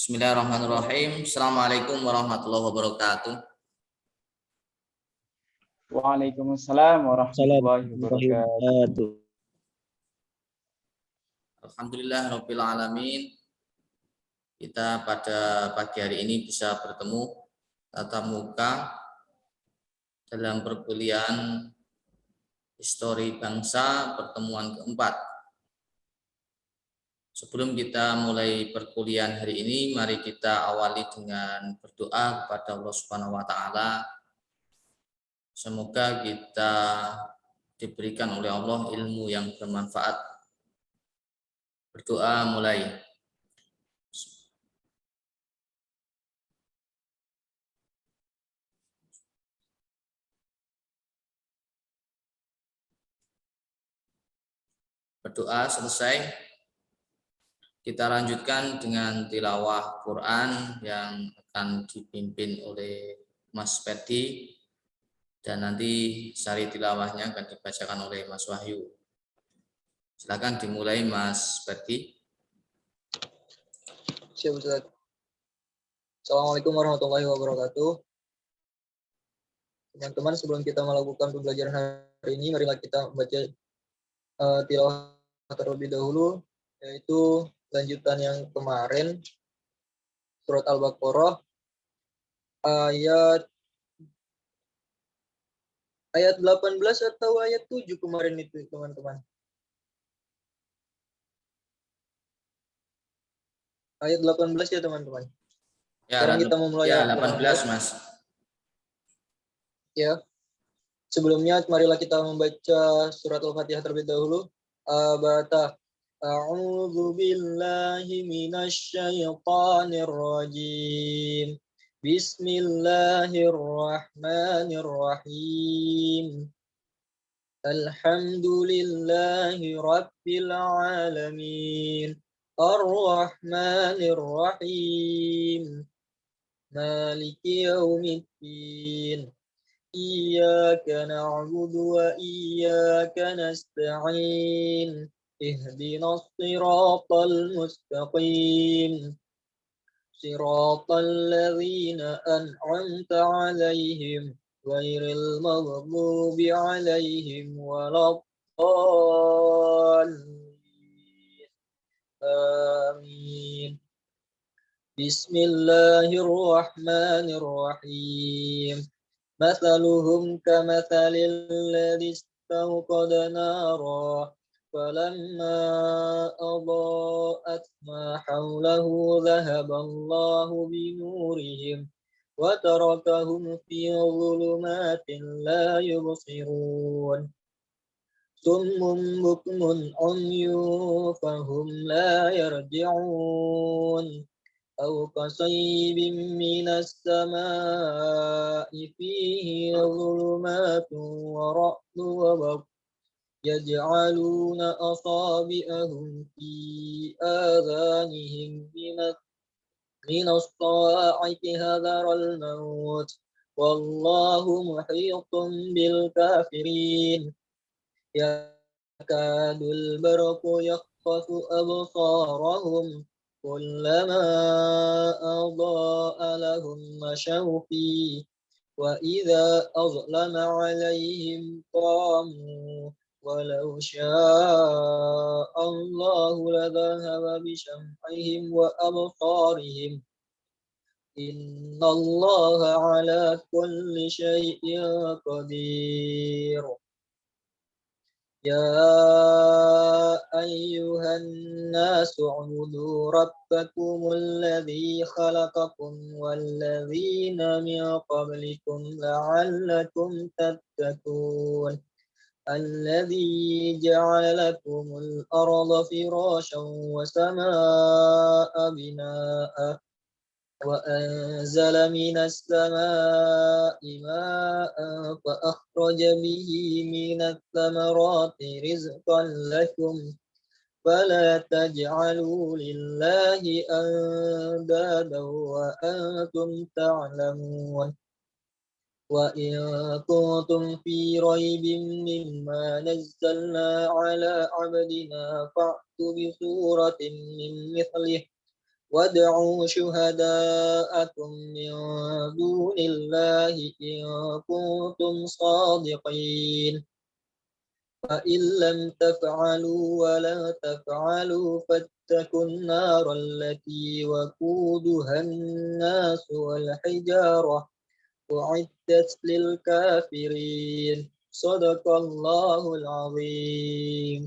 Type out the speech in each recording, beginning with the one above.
Bismillahirrahmanirrahim. Assalamualaikum warahmatullahi wabarakatuh. Waalaikumsalam warahmatullahi wabarakatuh. Alhamdulillahirabbil alamin. Kita pada pagi hari ini bisa bertemu tatap muka dalam perkuliahan Histori Bangsa pertemuan keempat. Sebelum kita mulai perkuliahan hari ini, mari kita awali dengan berdoa kepada Allah Subhanahu wa taala. Semoga kita diberikan oleh Allah ilmu yang bermanfaat. Berdoa mulai. Berdoa selesai. Kita lanjutkan dengan tilawah Quran yang akan dipimpin oleh Mas Ferdi dan nanti sari tilawahnya akan dibacakan oleh Mas Wahyu. Silakan dimulai Mas Ferdi. Siap, Ustaz. Assalamualaikum warahmatullahi wabarakatuh. Teman-teman, sebelum kita melakukan pembelajaran hari ini, marilah kita membaca tilawah terlebih dahulu, yaitu lanjutan yang kemarin, surat Al-Baqarah, ayat 18 atau ayat 7 kemarin itu, teman-teman. Ayat 18 ya, teman-teman. Ya, sekarang kita memulai ya 18, Mas. Ya. Sebelumnya marilah kita membaca surat Al-Fatihah terlebih dahulu. Abata A'udzu billahi minasy syaithanir rajim. Bismillahirrahmanirrahim. Alhamdulillahi rabbil alamin. Ar-Rahmanir Rahim. Maliki yaumiddin. Iyyaka na'budu wa iyyaka nasta'in. Ihdinas siratal mustaqim. Siratal ladzina an'amta 'alaihim ghairil maghdubi 'alaihim waladdallin. Amin. Bismillahirrahmanirrahim. Mathaluhum kamathalil ladzi istawqada nara falamma adaa'at ma hawlahu dhahaballahu binurihim wa tarakahum fi dhulumatin la yubsirun. Summun bukmun umyun fahum la yarji'un. Aw kasayyibin minas samaa'i fihi dhulumatun wa ra'dun wa barq yaj'aluna asabi'ahum fi adhanihim minas sawa'iqi hadaral maut wallahu muhitun bil kafirin. Yakadul barqu yakhtafu absarahum kullama adaa'a lahum mashaw fi wa idza azlama 'alaihim qamu walau syaa'a Allahu ladhahaba bi syam'ihim wa absarihim innallaha 'ala kulli syai'in qadir. Ya ayyuhan nasu ubudu rabbakumul ladzi khalaqakum wal ladzina min qablikum la'allakum tattaqun. Alladzi ja'ala lakumul arda firasyan wa samaa'a binaa'a وأنزل من السماء ماء فأخرج به من الثمرات رزقا لكم فلا تجعلوا لله أندادا وأنتم تعلمون. وإن كنتم في ريب مما نزلنا على عبدنا فأتوا بسورة من مثله وادعوا شهداءكم من دون الله إن كنتم صادقين فإن لم تفعلوا ولا تفعلوا فاتقوا النار التي وقودها الناس والحجارة أعدت للكافرين صدق الله العظيم.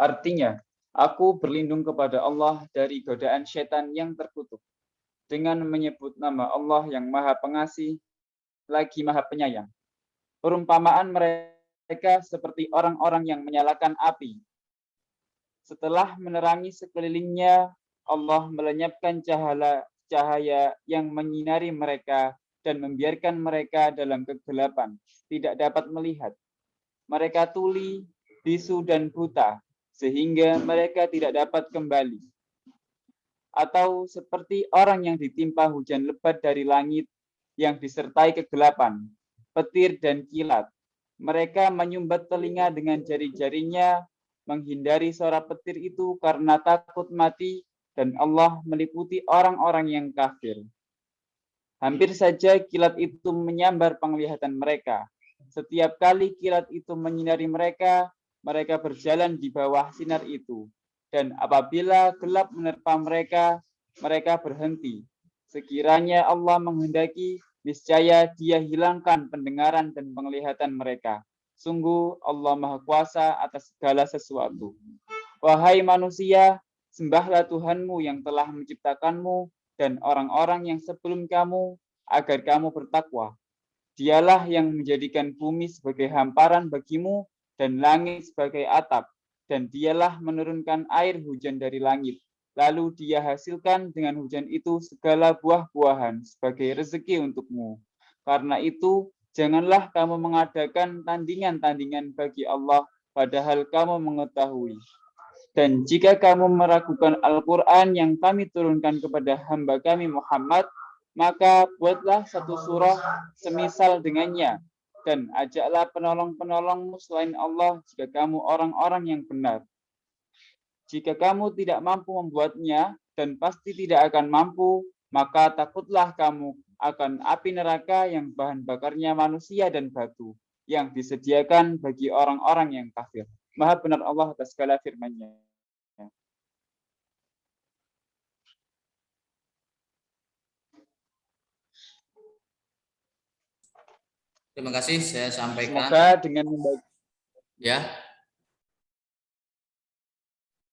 Artinya, aku berlindung kepada Allah dari godaan setan yang terkutuk dengan menyebut nama Allah yang Maha Pengasih lagi Maha Penyayang. Perumpamaan mereka seperti orang-orang yang menyalakan api. Setelah menerangi sekelilingnya, Allah melenyapkan cahaya yang menyinari mereka dan membiarkan mereka dalam kegelapan, tidak dapat melihat. Mereka tuli, bisu, dan buta, sehingga mereka tidak dapat kembali. Atau seperti orang yang ditimpa hujan lebat dari langit yang disertai kegelapan, petir, dan kilat. Mereka menyumbat telinga dengan jari-jarinya, menghindari suara petir itu karena takut mati, dan Allah meliputi orang-orang yang kafir. Hampir saja kilat itu menyambar penglihatan mereka. Setiap kali kilat itu menyinari mereka, mereka berjalan di bawah sinar itu. Dan apabila gelap menerpa mereka, mereka berhenti. Sekiranya Allah menghendaki, niscaya Dia hilangkan pendengaran dan penglihatan mereka. Sungguh Allah Maha Kuasa atas segala sesuatu. Wahai manusia, sembahlah Tuhanmu yang telah menciptakanmu dan orang-orang yang sebelum kamu agar kamu bertakwa. Dialah yang menjadikan bumi sebagai hamparan bagimu dan langit sebagai atap, dan Dialah menurunkan air hujan dari langit. Lalu Dia hasilkan dengan hujan itu segala buah-buahan sebagai rezeki untukmu. Karena itu, janganlah kamu mengadakan tandingan-tandingan bagi Allah, padahal kamu mengetahui. Dan jika kamu meragukan Al-Quran yang kami turunkan kepada hamba kami Muhammad, maka buatlah satu surah semisal dengannya, dan ajaklah penolong-penolongmu selain Allah jika kamu orang-orang yang benar. Jika kamu tidak mampu membuatnya dan pasti tidak akan mampu, maka takutlah kamu akan api neraka yang bahan bakarnya manusia dan batu, yang disediakan bagi orang-orang yang kafir. Maha benar Allah atas segala firman-Nya. Terima kasih, saya sampaikan. Semoga dengan membaca. Ya.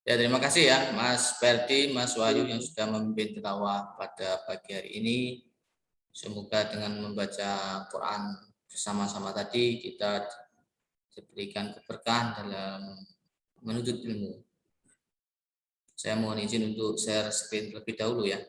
Ya, terima kasih ya Mas Ferdi, Mas Wahyu yang sudah memimpin tilawah pada pagi hari ini. Semoga dengan membaca Quran bersama-sama tadi kita diberikan keberkahan dalam menuntut ilmu. Saya mohon izin untuk share screen terlebih dahulu ya.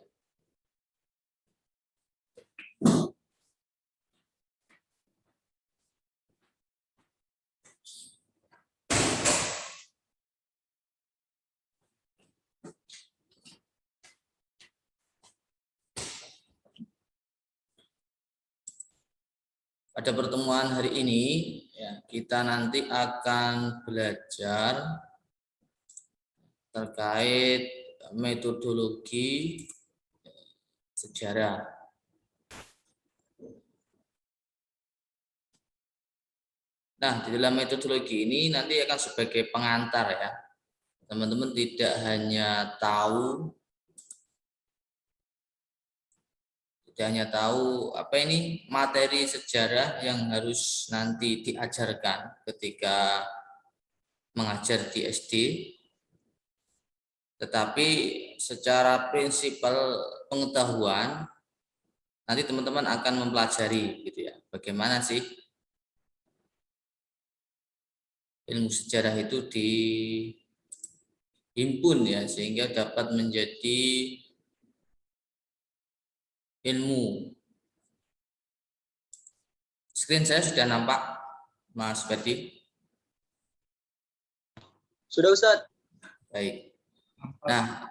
Pada pertemuan hari ini ya, kita nanti akan belajar terkait metodologi sejarah. Nah, di dalam metodologi ini nanti akan sebagai pengantar ya. Teman-teman tidak hanya tahu apa ini materi sejarah yang harus nanti diajarkan ketika mengajar di SD, tetapi secara prinsipal pengetahuan nanti teman-teman akan mempelajari gitu ya, bagaimana sih ilmu sejarah itu dihimpun ya sehingga dapat menjadi ilmu. Screen saya sudah nampak, Mas Ferdi? Sudah, Ustaz. Baik. Nah,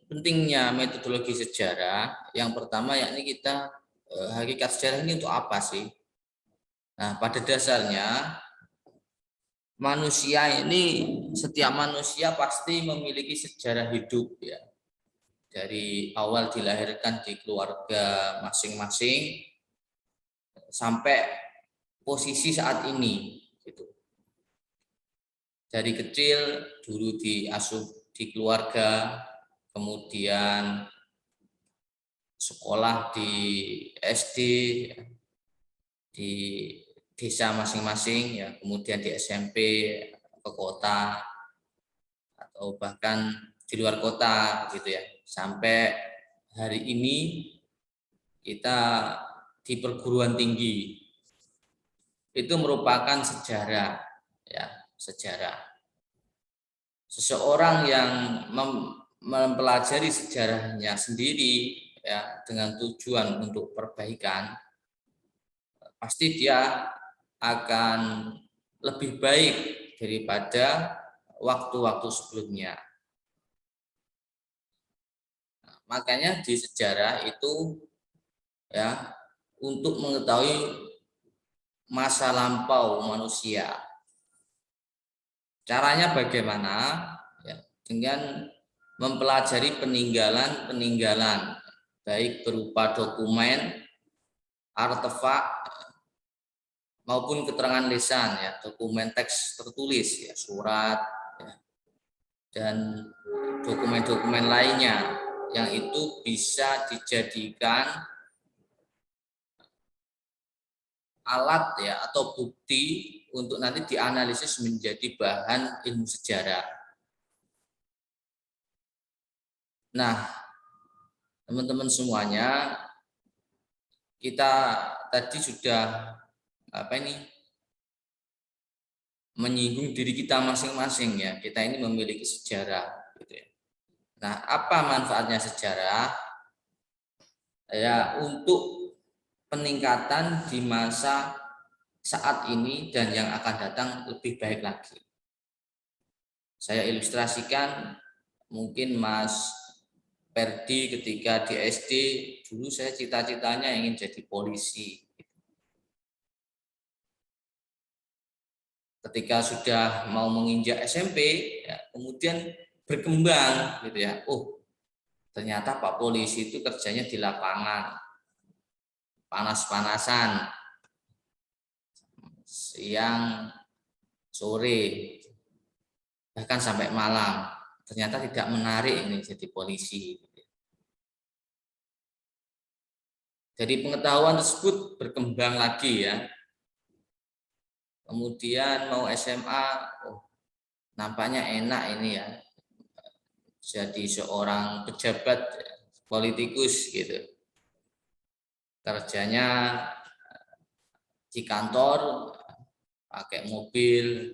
pentingnya metodologi sejarah yang pertama yakni kita hakikat sejarah ini untuk apa sih? Nah, pada dasarnya manusia ini setiap manusia pasti memiliki sejarah hidup ya. Dari awal dilahirkan di keluarga masing-masing sampai posisi saat ini gitu. Dari kecil dulu diasuh di keluarga, kemudian sekolah di SD di desa masing-masing ya, kemudian di SMP ke kota atau bahkan di luar kota gitu ya. Sampai hari ini kita di perguruan tinggi. Itu merupakan sejarah ya, sejarah. Seseorang yang mempelajari sejarahnya sendiri ya dengan tujuan untuk perbaikan, pasti dia akan lebih baik daripada waktu-waktu sebelumnya. Nah, makanya di sejarah itu ya untuk mengetahui masa lampau manusia. Caranya bagaimana? Ya, dengan mempelajari peninggalan-peninggalan, baik berupa dokumen, artefak, maupun keterangan lisan, ya, dokumen teks tertulis, ya, surat, ya, dan dokumen-dokumen lainnya yang itu bisa dijadikan alat ya atau bukti untuk nanti dianalisis menjadi bahan ilmu sejarah. Nah, teman-teman semuanya, kita tadi sudah menyinggung diri kita masing-masing ya. Kita ini memiliki sejarah gitu ya. Nah, apa manfaatnya sejarah? Ya, untuk peningkatan di masa saat ini dan yang akan datang lebih baik lagi. Saya ilustrasikan, mungkin Mas Perdi ketika di SD, dulu saya cita-citanya ingin jadi polisi. Ketika sudah mau menginjak SMP, ya, kemudian berkembang gitu ya. Oh, ternyata Pak Polisi itu kerjanya di lapangan, panas-panasan, siang, sore, bahkan sampai malam. Ternyata tidak menarik ini jadi polisi. Jadi pengetahuan tersebut berkembang lagi ya. Kemudian mau SMA, oh, nampaknya enak ini ya. Jadi seorang pejabat politikus gitu. Kerjanya di kantor, pakai mobil,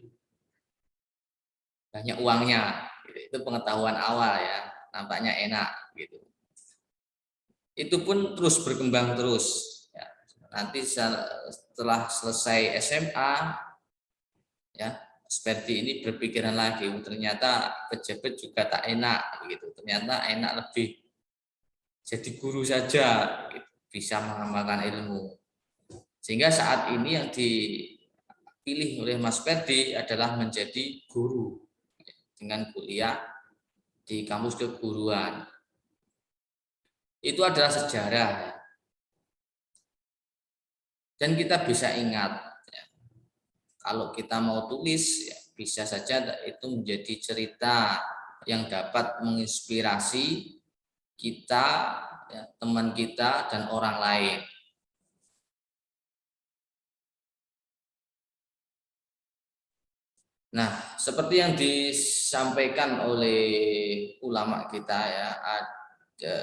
banyak uangnya. Gitu. Itu pengetahuan awal ya, nampaknya enak gitu. Itu pun terus berkembang terus. Ya. Nanti setelah selesai SMA, ya seperti ini berpikiran lagi, ternyata pejabat juga tak enak gitu. Ternyata enak lebih jadi guru saja, gitu. Bisa mengamalkan ilmu. Sehingga saat ini yang dipilih oleh Mas Perdi adalah menjadi guru dengan kuliah di kampus keguruan. Itu adalah sejarah. Dan kita bisa ingat, ya, kalau kita mau tulis, ya, bisa saja itu menjadi cerita yang dapat menginspirasi kita, ya, teman kita, dan orang lain. Nah, seperti yang disampaikan oleh ulama kita ya, ada,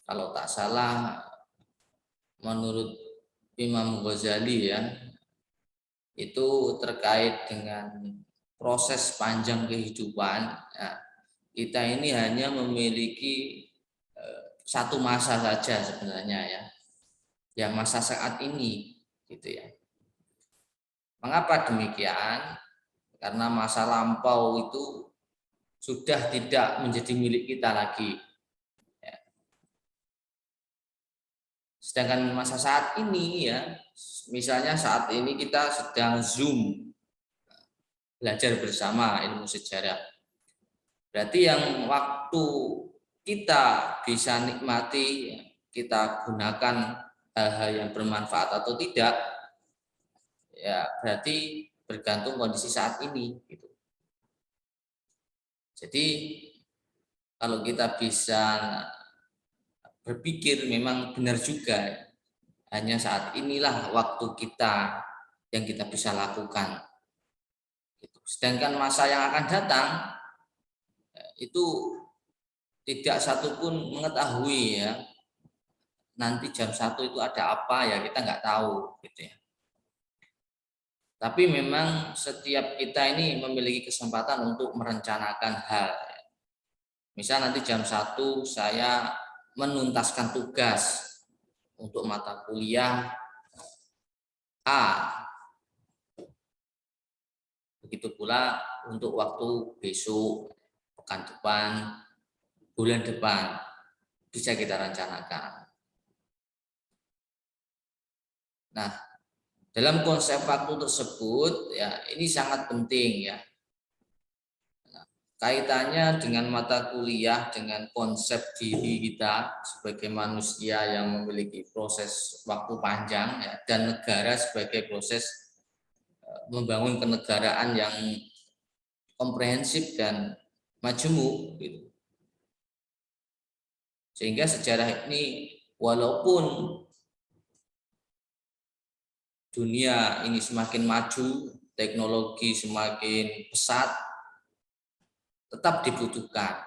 kalau tak salah menurut Imam Ghazali ya, itu terkait dengan proses panjang kehidupan. Nah, kita ini hanya memiliki satu masa saja sebenarnya ya, yang masa saat ini gitu ya. Mengapa demikian? Karena masa lampau itu sudah tidak menjadi milik kita lagi. Sedangkan masa saat ini ya, misalnya saat ini kita sedang Zoom. belajar bersama ilmu sejarah. Berarti yang waktu kita bisa nikmati, kita gunakan hal-hal yang bermanfaat atau tidak, ya berarti bergantung kondisi saat ini gitu. Jadi kalau kita bisa berpikir memang benar juga, hanya saat inilah waktu kita yang kita bisa lakukan. Sedangkan masa yang akan datang itu tidak satupun mengetahui ya, nanti jam 1 itu ada apa ya, kita nggak tahu gitu ya. Tapi memang setiap kita ini memiliki kesempatan untuk merencanakan hal. Misal nanti jam 1 saya menuntaskan tugas untuk mata kuliah A. Begitu pula untuk waktu besok, pekan depan, bulan depan, bisa kita rencanakan. Nah, dalam konsep waktu tersebut ya ini sangat penting ya. Nah, kaitannya dengan mata kuliah, dengan konsep diri kita sebagai manusia yang memiliki proses waktu panjang ya, dan negara sebagai proses membangun kenegaraan yang komprehensif dan majemuk gitu. Sehingga sejarah ini walaupun dunia ini semakin maju, teknologi semakin pesat, tetap dibutuhkan.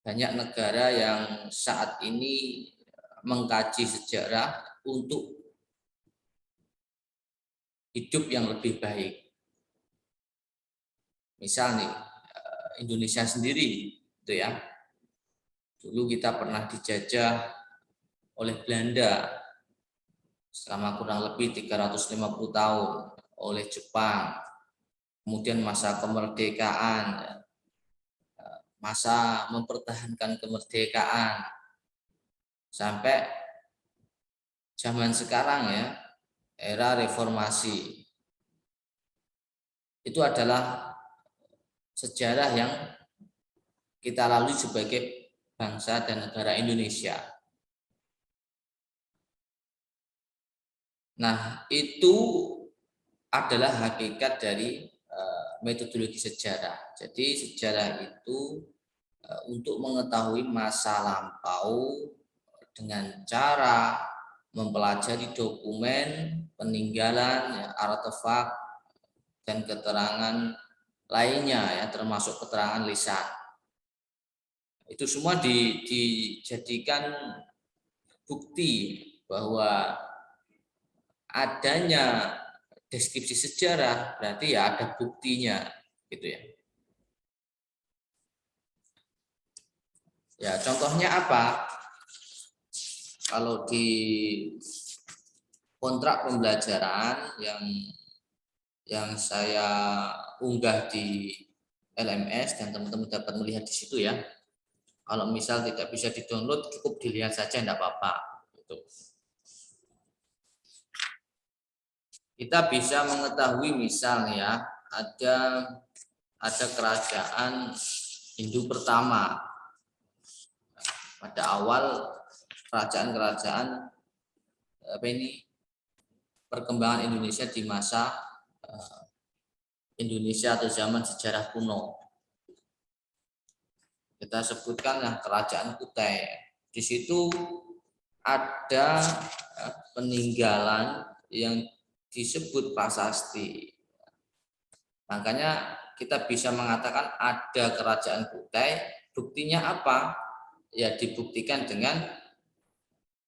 Banyak negara yang saat ini mengkaji sejarah untuk hidup yang lebih baik. Misal nih, Indonesia sendiri, itu ya. Dulu kita pernah dijajah oleh Belanda selama kurang lebih 350 tahun, oleh Jepang. Kemudian masa kemerdekaan, masa mempertahankan kemerdekaan, sampai zaman sekarang ya, era reformasi. Itu adalah sejarah yang kita lalui sebagai bangsa dan negara Indonesia. Nah, itu adalah hakikat dari metodologi sejarah. Jadi sejarah itu untuk mengetahui masa lampau dengan cara mempelajari dokumen, peninggalan, ya, artefak, dan keterangan lainnya ya, termasuk keterangan lisan. Itu semua dijadikan bukti bahwa adanya deskripsi sejarah berarti ya ada buktinya gitu ya. Ya, contohnya apa? Kalau di kontrak pembelajaran yang saya unggah di LMS dan teman-teman dapat melihat di situ ya. Kalau misal tidak bisa di-download, cukup dilihat saja, tidak apa-apa. Gitu. Kita bisa mengetahui misalnya ada kerajaan Hindu pertama. Pada awal kerajaan-kerajaan perkembangan Indonesia di masa Indonesia atau zaman sejarah kuno. Kita sebutkanlah kerajaan Kutai. Di situ ada peninggalan yang disebut prasasti. Makanya kita bisa mengatakan ada kerajaan Kutai. Buktinya apa? Ya dibuktikan dengan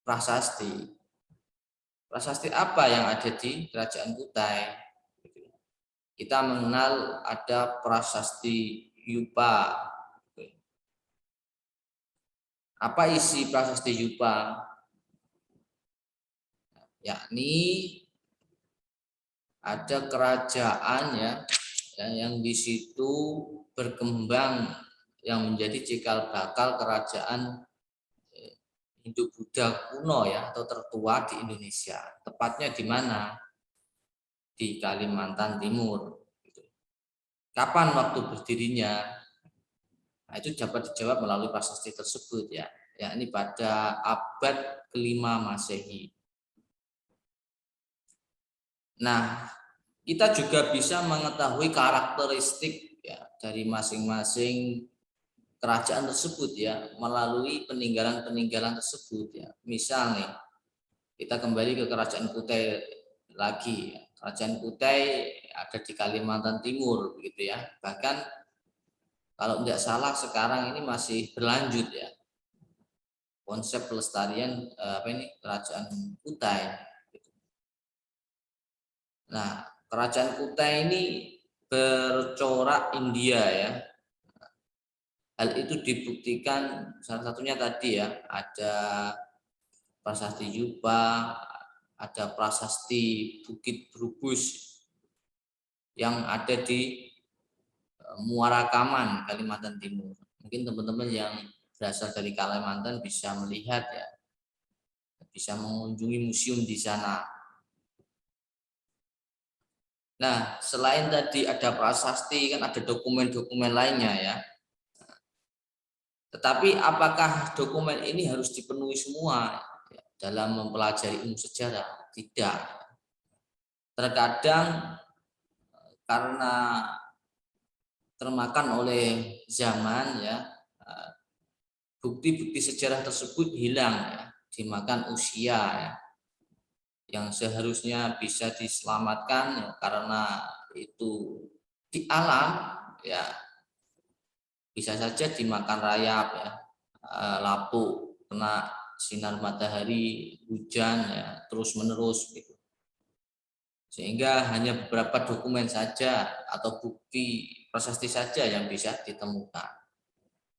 prasasti. Prasasti apa yang ada di kerajaan Kutai? Kita mengenal ada prasasti Yupa. Apa isi prasasti Yupa? Yakni ada kerajaan ya yang di situ berkembang yang menjadi cikal bakal kerajaan Hindu Buddha kuno ya atau tertua di Indonesia. Tepatnya di mana? di Kalimantan Timur. Kapan waktu berdirinya? Nah, itu dapat dijawab melalui prasasti tersebut ya. Yakni pada abad ke-5 Masehi. Nah, kita juga bisa mengetahui karakteristik ya dari masing-masing kerajaan tersebut ya melalui peninggalan-peninggalan tersebut ya. Misal nih, kita kembali ke Kerajaan Kutai lagi. Kerajaan Kutai ada di Kalimantan Timur begitu ya. Bahkan kalau tidak salah sekarang ini masih berlanjut ya. Konsep pelestarian Kerajaan Kutai. Nah, Kerajaan Kutai ini bercorak India ya. Hal itu dibuktikan salah satunya tadi ya, ada prasasti Juba, ada prasasti Bukit Brubus yang ada di Muara Kaman, Kalimantan Timur. Mungkin teman-teman yang berasal dari Kalimantan bisa melihat ya, bisa mengunjungi museum di sana. Nah, selain tadi ada prasasti, kan ada dokumen-dokumen lainnya ya. Tetapi apakah dokumen ini harus dipenuhi semua dalam mempelajari ilmu sejarah? Tidak. Terkadang karena termakan oleh zaman ya, bukti-bukti sejarah tersebut hilang ya, dimakan usia ya, yang seharusnya bisa diselamatkan ya, karena itu di alam ya bisa saja dimakan rayap ya, lapuk, kena sinar matahari, hujan ya, terus menerus gitu. Sehingga hanya beberapa dokumen saja atau bukti prasasti saja yang bisa ditemukan.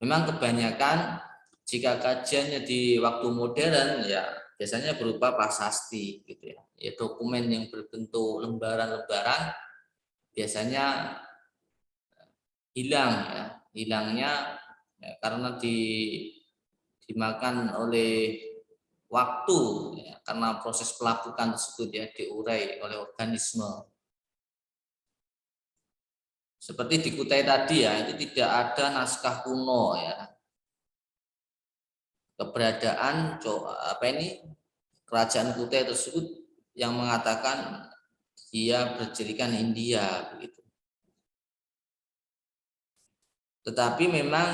Memang kebanyakan jika kajiannya di waktu modern ya biasanya berupa prasasti gitu ya. Ya dokumen yang berbentuk lembaran-lembaran biasanya hilang ya. Hilangnya ya, karena dimakan oleh waktu ya, karena proses pelapukan tersebut ya diurai oleh organisme. Seperti di Kutai tadi ya, itu tidak ada naskah kuno ya. Keberadaan kerajaan Kutai tersebut yang mengatakan dia berjirikan India begitu. Tetapi memang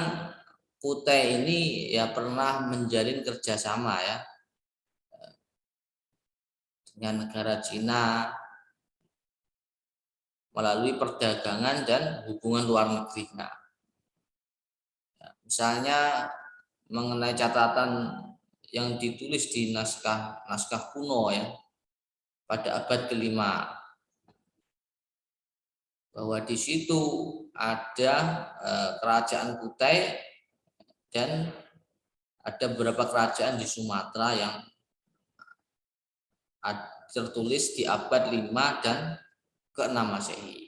Kutai ini ya pernah menjalin kerjasama ya dengan negara Cina melalui perdagangan dan hubungan luar negeri. Nah, misalnya mengenai catatan yang ditulis di naskah kuno ya pada abad ke-5 bahwa di situ ada kerajaan Kutai dan ada beberapa kerajaan di Sumatera yang tertulis di abad 5 dan ke-6 Masehi.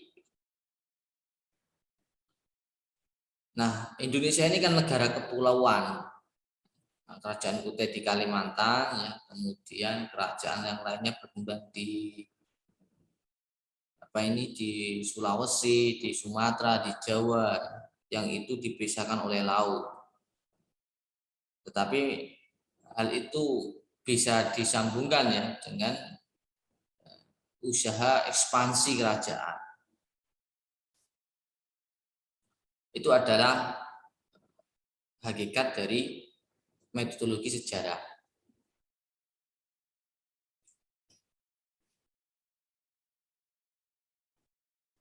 Nah, Indonesia ini kan negara kepulauan. Kerajaan Kutai di Kalimantan ya, kemudian kerajaan yang lainnya berkembang di di Sulawesi, di Sumatera, di Jawa yang itu dipisahkan oleh laut. Tetapi hal itu bisa disambungkan ya dengan usaha ekspansi kerajaan. Itu adalah hakikat dari metodologi sejarah.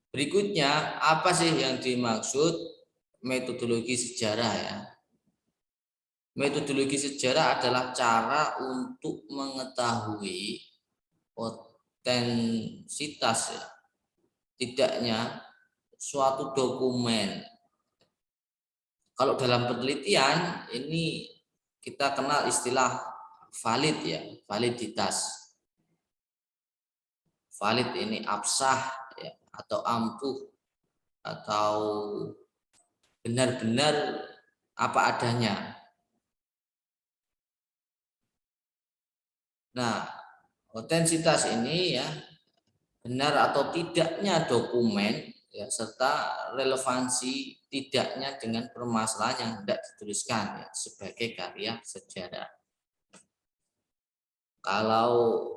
Berikutnya, apa sih yang dimaksud metodologi sejarah ya? Metodologi sejarah adalah cara untuk mengetahui otensitas ya, tidaknya suatu dokumen. Kalau dalam penelitian ini kita kenal istilah valid ya, validitas. Valid ini absah ya, atau ampuh atau benar-benar apa adanya. Nah, otensitas ini ya benar atau tidaknya dokumen, ya, serta relevansi tidaknya dengan permasalahan yang hendak dituliskan, ya, sebagai karya sejarah. Kalau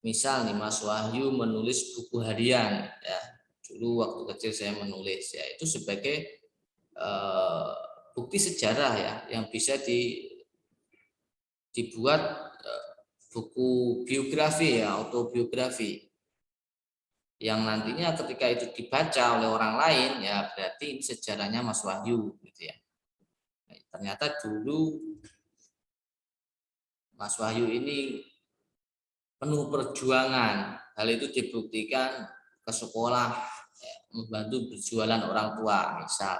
misal nih Mas Wahyu menulis buku harian, ya, dulu waktu kecil saya menulis, ya, itu sebagai bukti sejarah, ya, yang bisa dibuat buku biografi, ya, autobiografi, yang nantinya ketika itu dibaca oleh orang lain, ya berarti ini sejarahnya Mas Wahyu, gitu ya. Nah, ternyata dulu Mas Wahyu ini penuh perjuangan. Hal itu dibuktikan ke sekolah, ya, membantu berjualan orang tua misal.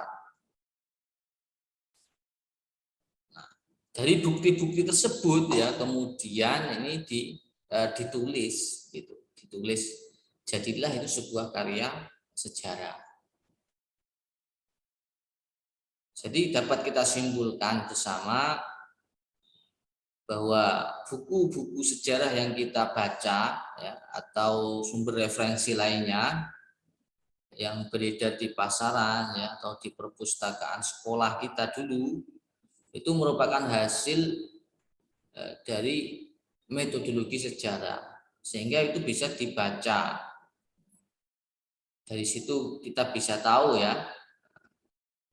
Nah, dari bukti-bukti tersebut, ya, kemudian ini ditulis, gitu, ditulis. Jadilah itu sebuah karya sejarah. Jadi dapat kita simpulkan bersama bahwa buku-buku sejarah yang kita baca, ya, atau sumber referensi lainnya yang beredar di pasaran, ya, atau di perpustakaan sekolah kita dulu, itu merupakan hasil dari metodologi sejarah, sehingga itu bisa dibaca. Dari situ kita bisa tahu, ya,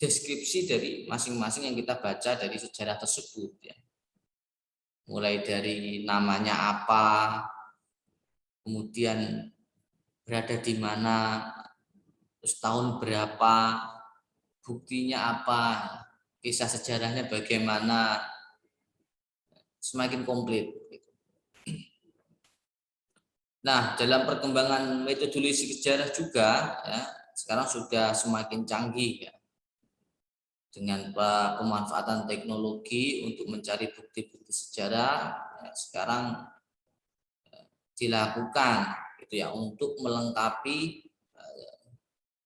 deskripsi dari masing-masing yang kita baca dari sejarah tersebut, ya. Mulai dari namanya apa, kemudian berada di mana, terus tahun berapa, buktinya apa, kisah sejarahnya bagaimana, semakin komplit. Nah, dalam perkembangan metodologi sejarah juga, ya, sekarang sudah semakin canggih, ya, dengan pemanfaatan teknologi untuk mencari bukti-bukti sejarah, ya, sekarang dilakukan, gitu ya, untuk melengkapi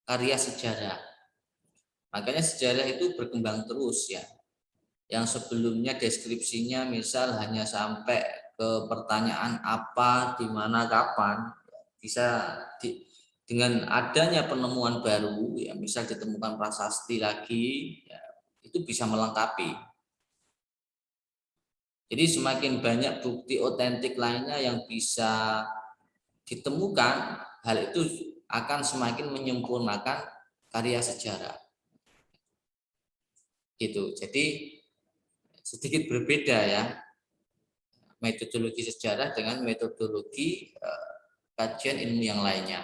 karya sejarah. Makanya sejarah itu berkembang terus, ya. Yang sebelumnya deskripsinya misal hanya sampai ke pertanyaan apa, di mana, kapan, bisa dengan adanya penemuan baru, ya, misal ditemukan prasasti lagi, ya, itu bisa melengkapi. Jadi semakin banyak bukti otentik lainnya yang bisa ditemukan, hal itu akan semakin menyempurnakan karya sejarah. Gitu. Jadi sedikit berbeda, ya, metodologi sejarah dengan metodologi kajian ilmu yang lainnya.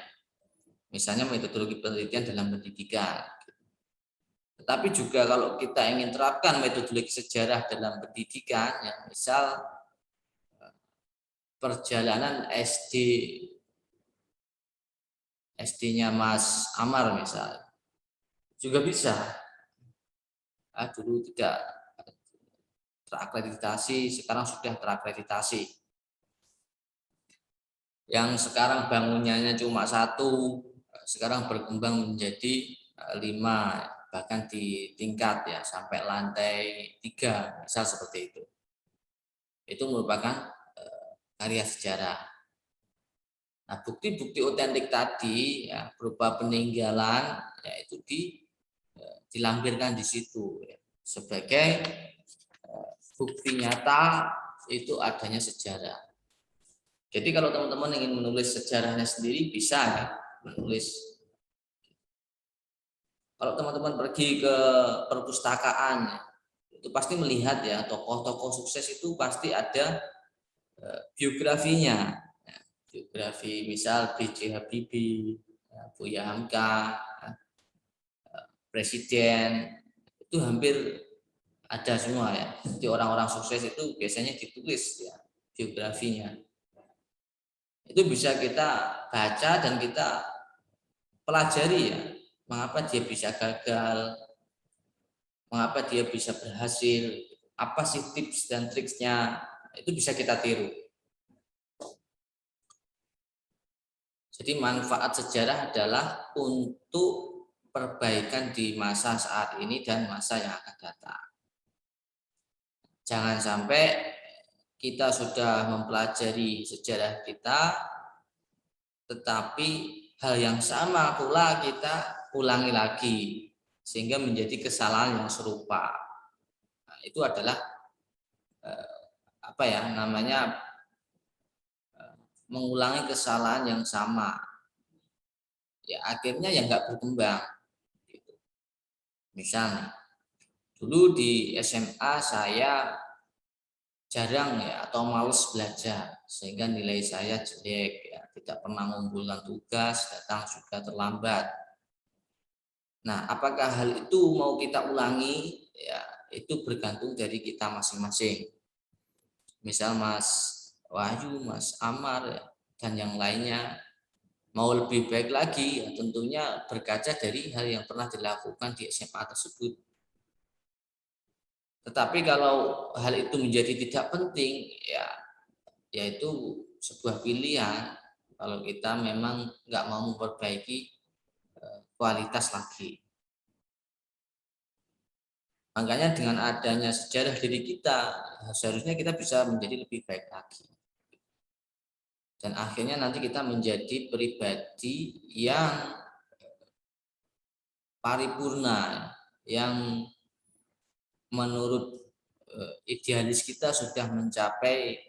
Misalnya metodologi penelitian dalam pendidikan. Tetapi juga kalau kita ingin terapkan metodologi sejarah dalam pendidikan, ya, misal perjalanan SD-nya Mas Amar misal, juga bisa. Dulu tidak terakreditasi, sekarang sudah terakreditasi. Yang sekarang bangunannya cuma 1, sekarang berkembang menjadi 5, bahkan di tingkat, ya, sampai lantai 3, misal seperti itu. Itu merupakan karya sejarah. Nah, bukti-bukti otentik tadi, ya, berupa peninggalan, ya, itu dilampirkan di situ, ya, sebagai bukti nyata itu adanya sejarah. Jadi kalau teman-teman ingin menulis sejarahnya sendiri bisa, ya, menulis. Kalau teman-teman pergi ke perpustakaan, itu pasti melihat, ya, tokoh-tokoh sukses itu pasti ada biografinya. Biografi misal B.J. Habibie, Buya Hamka, presiden, itu hampir ada semua, ya. Jadi orang-orang sukses itu biasanya ditulis, ya, biografinya. Itu bisa kita baca dan kita pelajari, ya, mengapa dia bisa gagal, mengapa dia bisa berhasil, apa sih tips dan triksnya, itu bisa kita tiru. Jadi manfaat sejarah adalah untuk perbaikan di masa saat ini dan masa yang akan datang. Jangan sampai kita sudah mempelajari sejarah kita, tetapi hal yang sama pula kita ulangi lagi sehingga menjadi kesalahan yang serupa. Nah, itu adalah apa ya namanya, mengulangi kesalahan yang sama. Ya akhirnya ya nggak berkembang. Gitu. Misalnya dulu di SMA saya jarang ya atau males belajar sehingga nilai saya jelek ya, tidak pernah mengumpulkan tugas, datang juga terlambat. Nah, apakah hal itu mau kita ulangi? Ya, itu bergantung dari kita masing-masing. Misal Mas Wahyu, Mas Amar, ya, dan yang lainnya mau lebih baik lagi, ya tentunya berkaca dari hal yang pernah dilakukan di SMA tersebut. Tetapi kalau hal itu menjadi tidak penting, ya yaitu sebuah pilihan kalau kita memang nggak mau memperbaiki kualitas lagi. Makanya dengan adanya sejarah diri kita, seharusnya kita bisa menjadi lebih baik lagi. Dan akhirnya nanti kita menjadi pribadi yang paripurna, yang menurut idealis kita sudah mencapai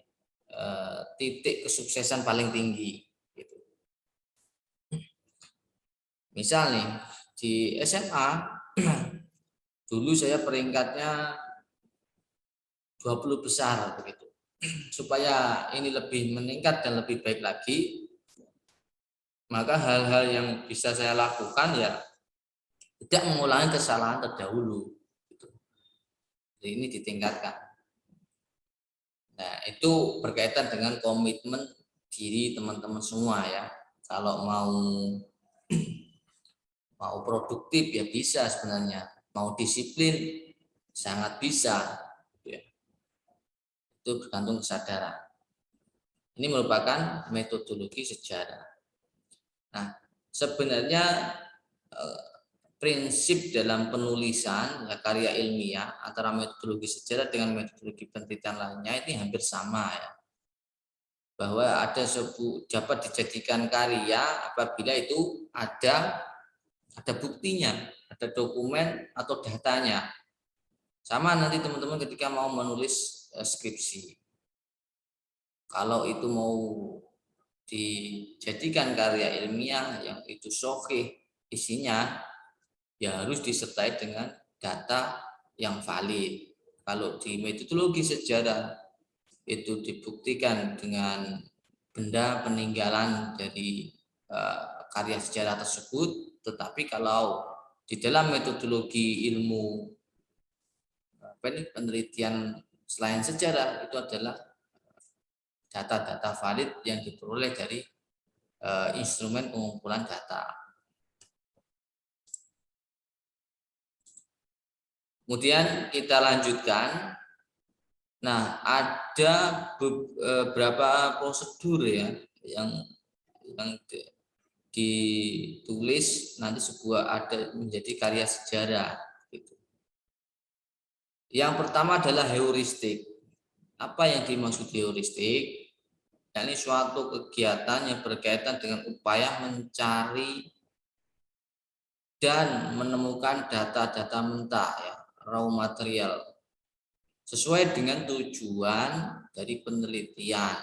titik kesuksesan paling tinggi. Gitu. Misal nih, di SMA, dulu saya peringkatnya 20 besar begitu. Supaya ini lebih meningkat dan lebih baik lagi, maka hal-hal yang bisa saya lakukan ya tidak mengulangi kesalahan terdahulu. Gitu. Jadi ini ditingkatkan. Nah itu berkaitan dengan komitmen diri teman-teman semua ya. Kalau mau produktif ya bisa sebenarnya, mau disiplin sangat bisa. Itu bergantung kesadaran. Ini merupakan metodologi sejarah. Nah, sebenarnya prinsip dalam penulisan ya, karya ilmiah antara metodologi sejarah dengan metodologi penelitian lainnya ini hampir sama ya. Bahwa ada dapat dijadikan karya apabila itu ada buktinya, ada dokumen atau datanya. Sama nanti teman-teman ketika mau menulis skripsi. Kalau itu mau dijadikan karya ilmiah yang itu sahih isinya, ya harus disertai dengan data yang valid. Kalau di metodologi sejarah itu dibuktikan dengan benda peninggalan dari karya sejarah tersebut, tetapi kalau di dalam metodologi ilmu penelitian selain sejarah itu adalah data-data valid yang diperoleh dari instrumen pengumpulan data. Kemudian kita lanjutkan. Nah, ada beberapa prosedur ya yang ditulis nanti ada menjadi karya sejarah. Gitu. Yang pertama adalah heuristik. Apa yang dimaksud heuristik? Ini suatu kegiatan yang berkaitan dengan upaya mencari dan menemukan data-data mentah ya, raw material sesuai dengan tujuan dari penelitian.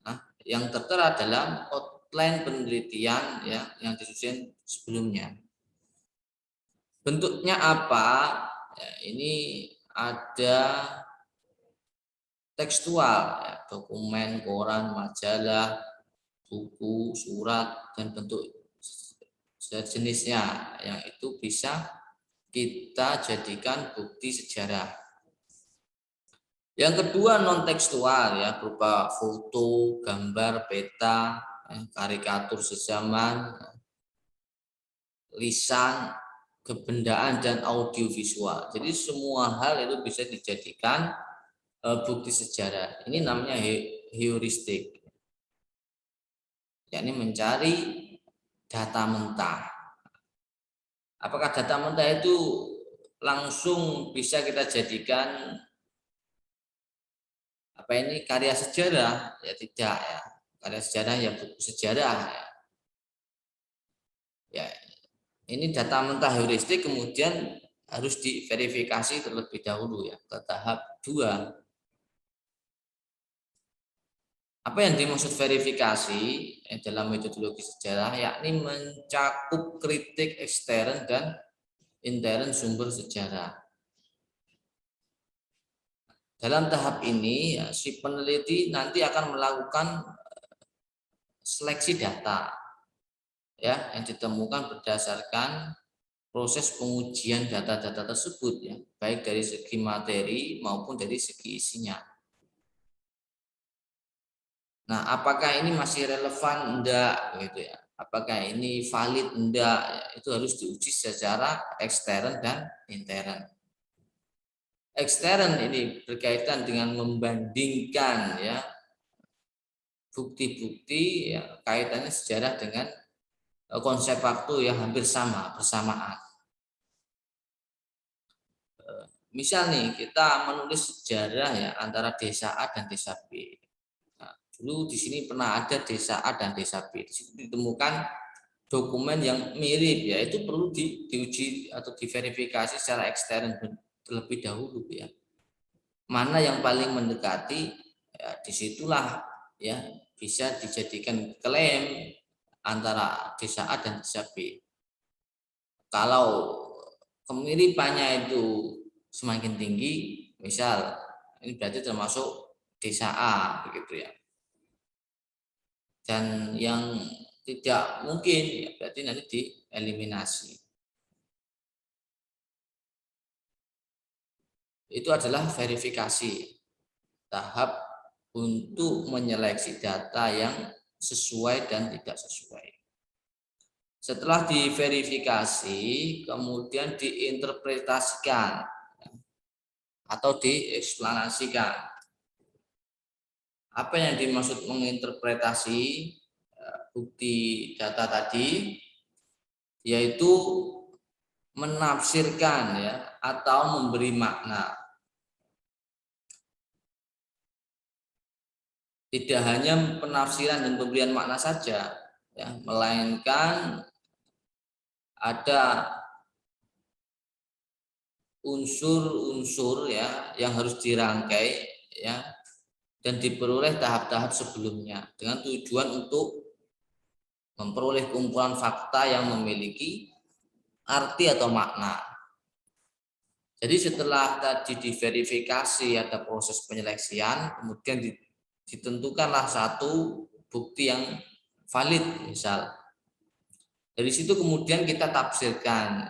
Nah, yang tertera dalam outline penelitian ya yang disusun sebelumnya. Bentuknya apa? Ya, ini ada tekstual, ya, dokumen, koran, majalah, buku, surat, dan bentuk sejenisnya yang itu bisa kita jadikan bukti sejarah. Yang kedua non tekstual ya berupa foto, gambar, peta, karikatur sejaman, lisan, kebendaan dan audiovisual. Jadi semua hal itu bisa dijadikan bukti sejarah. Ini namanya heuristik. Yakni mencari data mentah. Apakah data mentah itu langsung bisa kita jadikan karya sejarah? Ya tidak ya. karya sejarah ya buku sejarah ya. Ya, ini data mentah heuristik kemudian harus diverifikasi terlebih dahulu ya ke tahap 2. Apa yang dimaksud verifikasi dalam metodologi sejarah, yakni mencakup kritik ekstern dan intern sumber sejarah. Dalam tahap ini ya, si peneliti nanti akan melakukan seleksi data ya yang ditemukan berdasarkan proses pengujian data-data tersebut ya, baik dari segi materi maupun dari segi isinya. Nah, apakah ini masih relevan enggak gitu ya? Apakah ini valid enggak? Ya, itu harus diuji secara ekstern dan intern. Ekstern ini berkaitan dengan membandingkan ya bukti-bukti ya, kaitannya sejarah dengan konsep waktu yang hampir sama, bersamaan. Misal nih kita menulis sejarah ya antara desa A dan desa B. Nah, dulu di sini pernah ada desa A dan desa B. Di situ ditemukan dokumen yang mirip ya, itu perlu diuji atau diverifikasi secara ekstern terlebih dahulu ya. Mana yang paling mendekati ya, disitulah ya bisa dijadikan klaim antara desa A dan desa B. Kalau kemiripannya itu semakin tinggi, misal ini berarti termasuk desa A begitu ya. Dan yang tidak mungkin ya berarti nanti dieliminasi. Itu adalah verifikasi tahap untuk menyeleksi data yang sesuai dan tidak sesuai. Setelah diverifikasi, kemudian diinterpretasikan atau dieksplanasikan. Apa yang dimaksud menginterpretasi bukti data tadi? Yaitu menafsirkan ya atau memberi makna. Tidak hanya penafsiran dan pemberian makna saja, ya, melainkan ada unsur-unsur ya yang harus dirangkai ya dan diperoleh tahap-tahap sebelumnya dengan tujuan untuk memperoleh kumpulan fakta yang memiliki arti atau makna. Jadi setelah tadi diverifikasi ada proses penyeleksian, kemudian ditentukanlah satu bukti yang valid misal. Dari situ kemudian kita tafsirkan.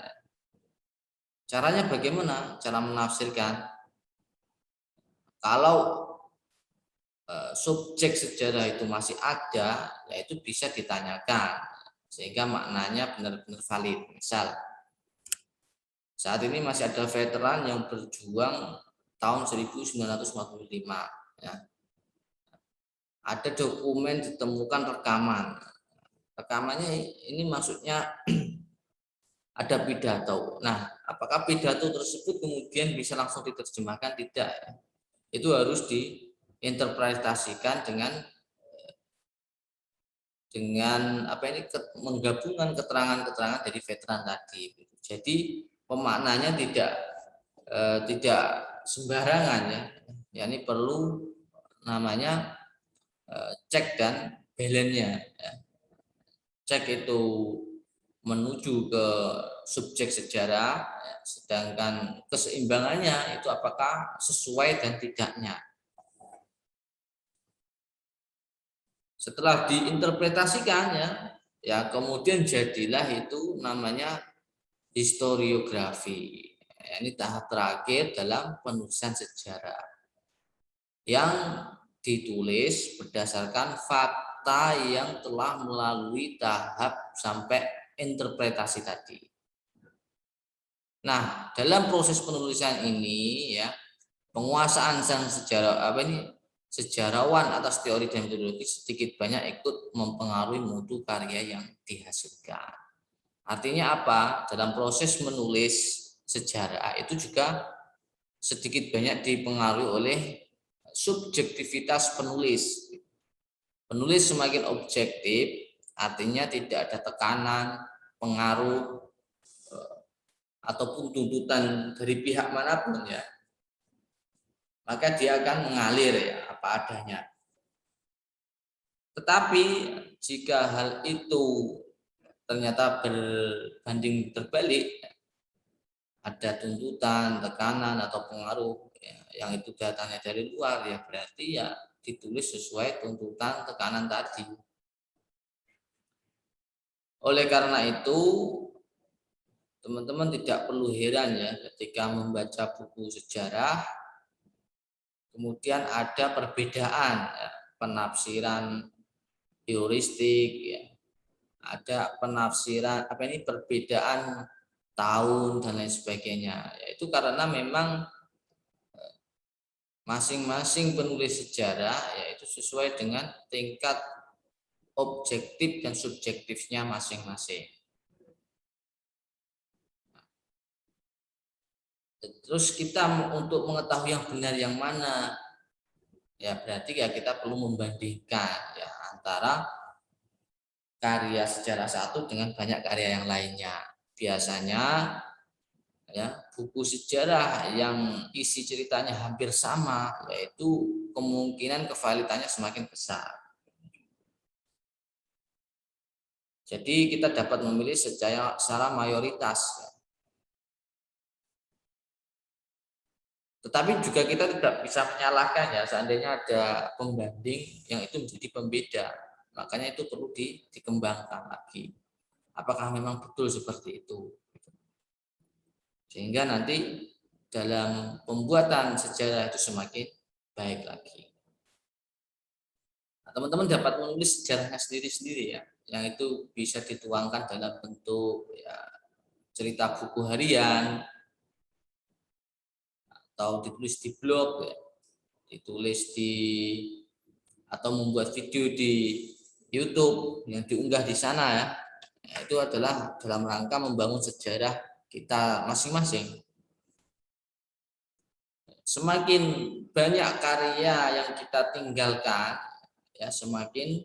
Caranya bagaimana? Cara menafsirkan. Kalau subjek sejarah itu masih ada, ya itu bisa ditanyakan sehingga maknanya benar-benar valid. Misal, saat ini masih ada veteran yang berjuang tahun 1945. Ya. Ada dokumen ditemukan rekaman. Rekamannya ini maksudnya ada pidato. Nah, apakah pidato tersebut kemudian bisa langsung diterjemahkan? Tidak. Itu harus diinterpretasikan dengan apa ini menggabungkan keterangan-keterangan dari veteran tadi. Jadi pemaknanya tidak sembarangan ya. Ya ini perlu namanya cek dan balance-nya. Ya. Cek itu menuju ke subjek sejarah, sedangkan keseimbangannya itu apakah sesuai dan tidaknya. Setelah diinterpretasikannya, ya kemudian jadilah itu namanya historiografi. Ini tahap terakhir dalam penulisan sejarah yang ditulis berdasarkan fakta yang telah melalui tahap sampai interpretasi tadi. Nah, dalam proses penulisan ini ya, penguasaan sang sejarawan atas teori dan metodologi sedikit banyak ikut mempengaruhi mutu karya yang dihasilkan. Artinya apa? Dalam proses menulis sejarah itu juga sedikit banyak dipengaruhi oleh subjektivitas penulis. Penulis semakin objektif, artinya tidak ada tekanan, pengaruh, ataupun tuntutan dari pihak manapun ya, maka dia akan mengalir ya apa adanya. Tetapi jika hal itu ternyata berbanding terbalik, ada tuntutan, tekanan atau pengaruh ya, yang itu datangnya dari luar, ya berarti ya ditulis sesuai tuntutan, tekanan tadi. Oleh karena itu, teman-teman tidak perlu heran ya ketika membaca buku sejarah, kemudian ada perbedaan ya, penafsiran heuristik, ya, ada penafsiran perbedaan tahun dan lain sebagainya. Yaitu karena memang masing-masing penulis sejarah yaitu sesuai dengan tingkat objektif dan subjektifnya masing-masing. Terus kita untuk mengetahui yang benar yang mana, ya berarti ya kita perlu membandingkan ya antara karya sejarah satu dengan banyak karya yang lainnya. Biasanya ya buku sejarah yang isi ceritanya hampir sama, yaitu kemungkinan kevalidannya semakin besar. Jadi kita dapat memilih secara mayoritas. Tetapi juga kita tidak bisa menyalahkan ya seandainya ada pembanding yang itu menjadi pembeda. Makanya itu perlu dikembangkan lagi. Apakah memang betul seperti itu? Sehingga nanti dalam pembuatan sejarah itu semakin baik lagi. Nah, teman-teman dapat menulis sejarahnya sendiri-sendiri ya, yang itu bisa dituangkan dalam bentuk ya, cerita buku harian, atau ditulis di blog, ya, ditulis atau membuat video di YouTube yang diunggah di sana ya. Itu adalah dalam rangka membangun sejarah kita masing-masing. Semakin banyak karya yang kita tinggalkan, ya semakin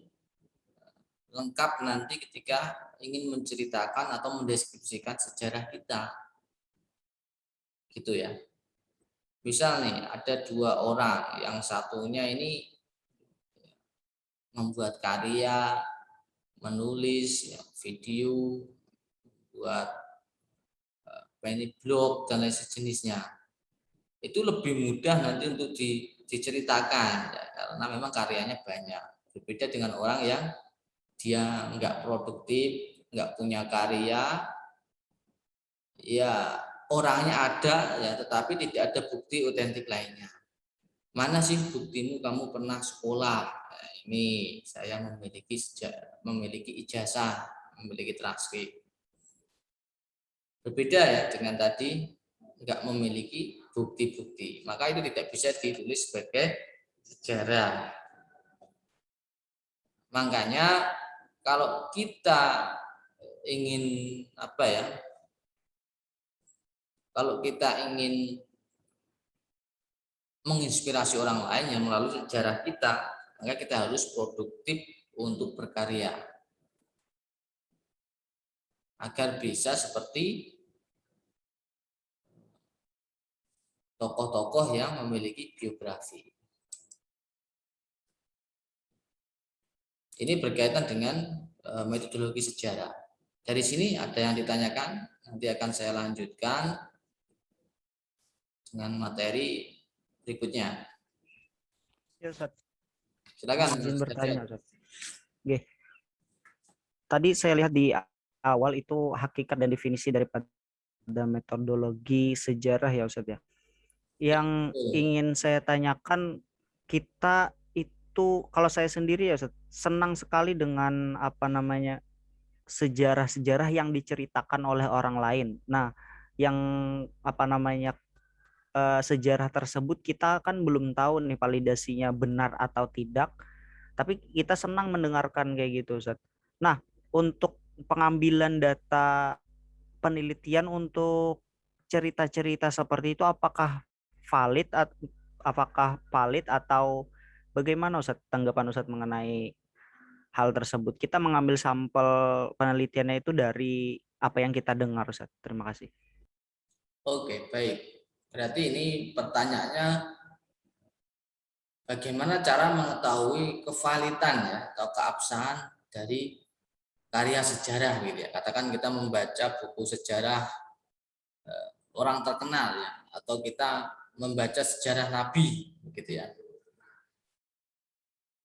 lengkap nanti ketika ingin menceritakan atau mendeskripsikan sejarah kita. Gitu ya. Misal nih ada dua orang, yang satunya ini membuat karya, menulis ya, video, buat blog dan lain sejenisnya. Itu lebih mudah nanti untuk diceritakan ya, karena memang karyanya banyak. Berbeda dengan orang yang dia nggak produktif, nggak punya karya, ya orangnya ada ya, tetapi tidak ada bukti otentik lainnya. Mana sih buktimu kamu pernah sekolah? Nah, ini saya memiliki ijazah, memiliki transkrip. Berbeda ya dengan tadi nggak memiliki bukti-bukti, maka itu tidak bisa ditulis sebagai sejarah. Makanya kalau kita ingin kalau kita ingin menginspirasi orang lain yang melalui sejarah kita, maka kita harus produktif untuk berkarya agar bisa seperti tokoh-tokoh yang memiliki biografi. Ini berkaitan dengan metodologi sejarah. Dari sini ada yang ditanyakan, nanti akan saya lanjutkan dengan materi berikutnya. Ya, Ustaz. Silakan. Izin bertanya, Ustaz. Oke. Tadi saya lihat di awal itu hakikat dan definisi daripada metodologi sejarah ya, Ustaz ya. Yang ingin saya tanyakan, kita itu kalau saya sendiri ya Ustaz, senang sekali dengan sejarah-sejarah yang diceritakan oleh orang lain. Nah, yang sejarah tersebut kita kan belum tahu nih validasinya benar atau tidak, tapi kita senang mendengarkan kayak gitu, Ustaz. Nah, untuk pengambilan data penelitian untuk cerita-cerita seperti itu apakah valid atau bagaimana Ustaz tanggapan Ustaz mengenai hal tersebut. Kita mengambil sampel penelitiannya itu dari apa yang kita dengar, Ustaz. Terima kasih. Oke, baik. Berarti ini pertanyaannya bagaimana cara mengetahui kevalitan ya atau keabsahan dari karya sejarah gitu ya. Katakan kita membaca buku sejarah orang terkenal ya, atau kita membaca sejarah nabi gitu ya.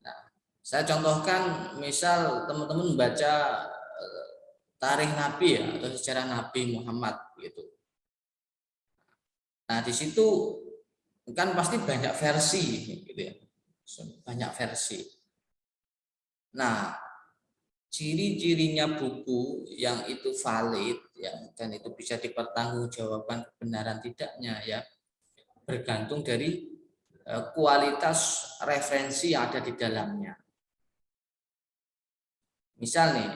Nah, saya contohkan misal teman-teman membaca tarikh nabi ya atau sejarah Nabi Muhammad gitu. Nah, di situ kan pasti banyak versi gitu ya. Banyak versi. Nah, ciri-cirinya buku yang itu valid ya, dan itu bisa dipertanggungjawabkan kebenaran tidaknya ya, bergantung dari kualitas referensi yang ada di dalamnya. Misal nih,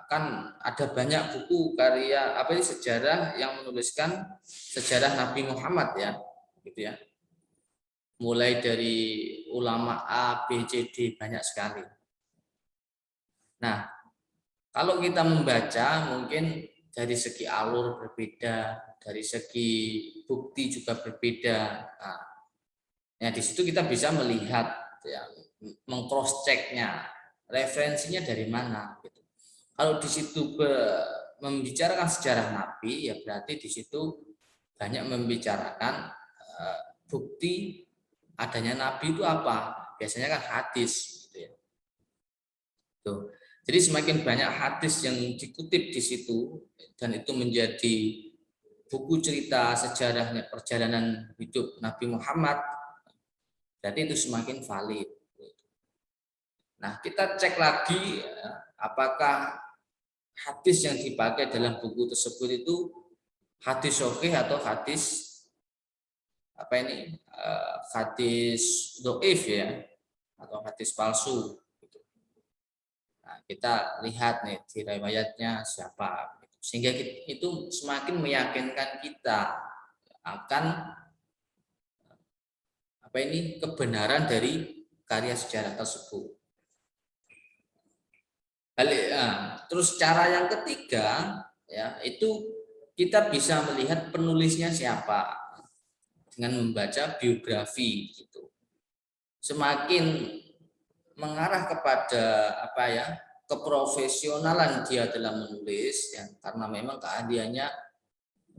kan ada banyak buku karya sejarah yang menuliskan sejarah Nabi Muhammad ya, gitu ya. Mulai dari ulama A, B, C, D, banyak sekali. Nah, kalau kita membaca mungkin dari segi alur berbeda, dari segi bukti juga berbeda. Nah, ya di situ kita bisa melihat ya, mengcross checknya, referensinya dari mana. Gitu. Kalau di situ membicarakan sejarah Nabi, ya berarti di situ banyak membicarakan bukti adanya Nabi itu apa? Biasanya kan hadis, gitu ya. Tuh. Jadi semakin banyak hadis yang dikutip di situ dan itu menjadi buku cerita sejarahnya perjalanan hidup Nabi Muhammad, berarti itu semakin valid. Nah, kita cek lagi apakah hadis yang dipakai dalam buku tersebut itu hadis sahih atau hadis hadis dhaif ya, atau hadis palsu. Nah, kita lihat nih di riwayatnya siapa, sehingga itu semakin meyakinkan kita akan kebenaran dari karya sejarah tersebut. Terus cara yang ketiga ya, itu kita bisa melihat penulisnya siapa dengan membaca biografi gitu. Semakin mengarah kepada keprofesionalan dia dalam menulis ya, karena memang keahliannya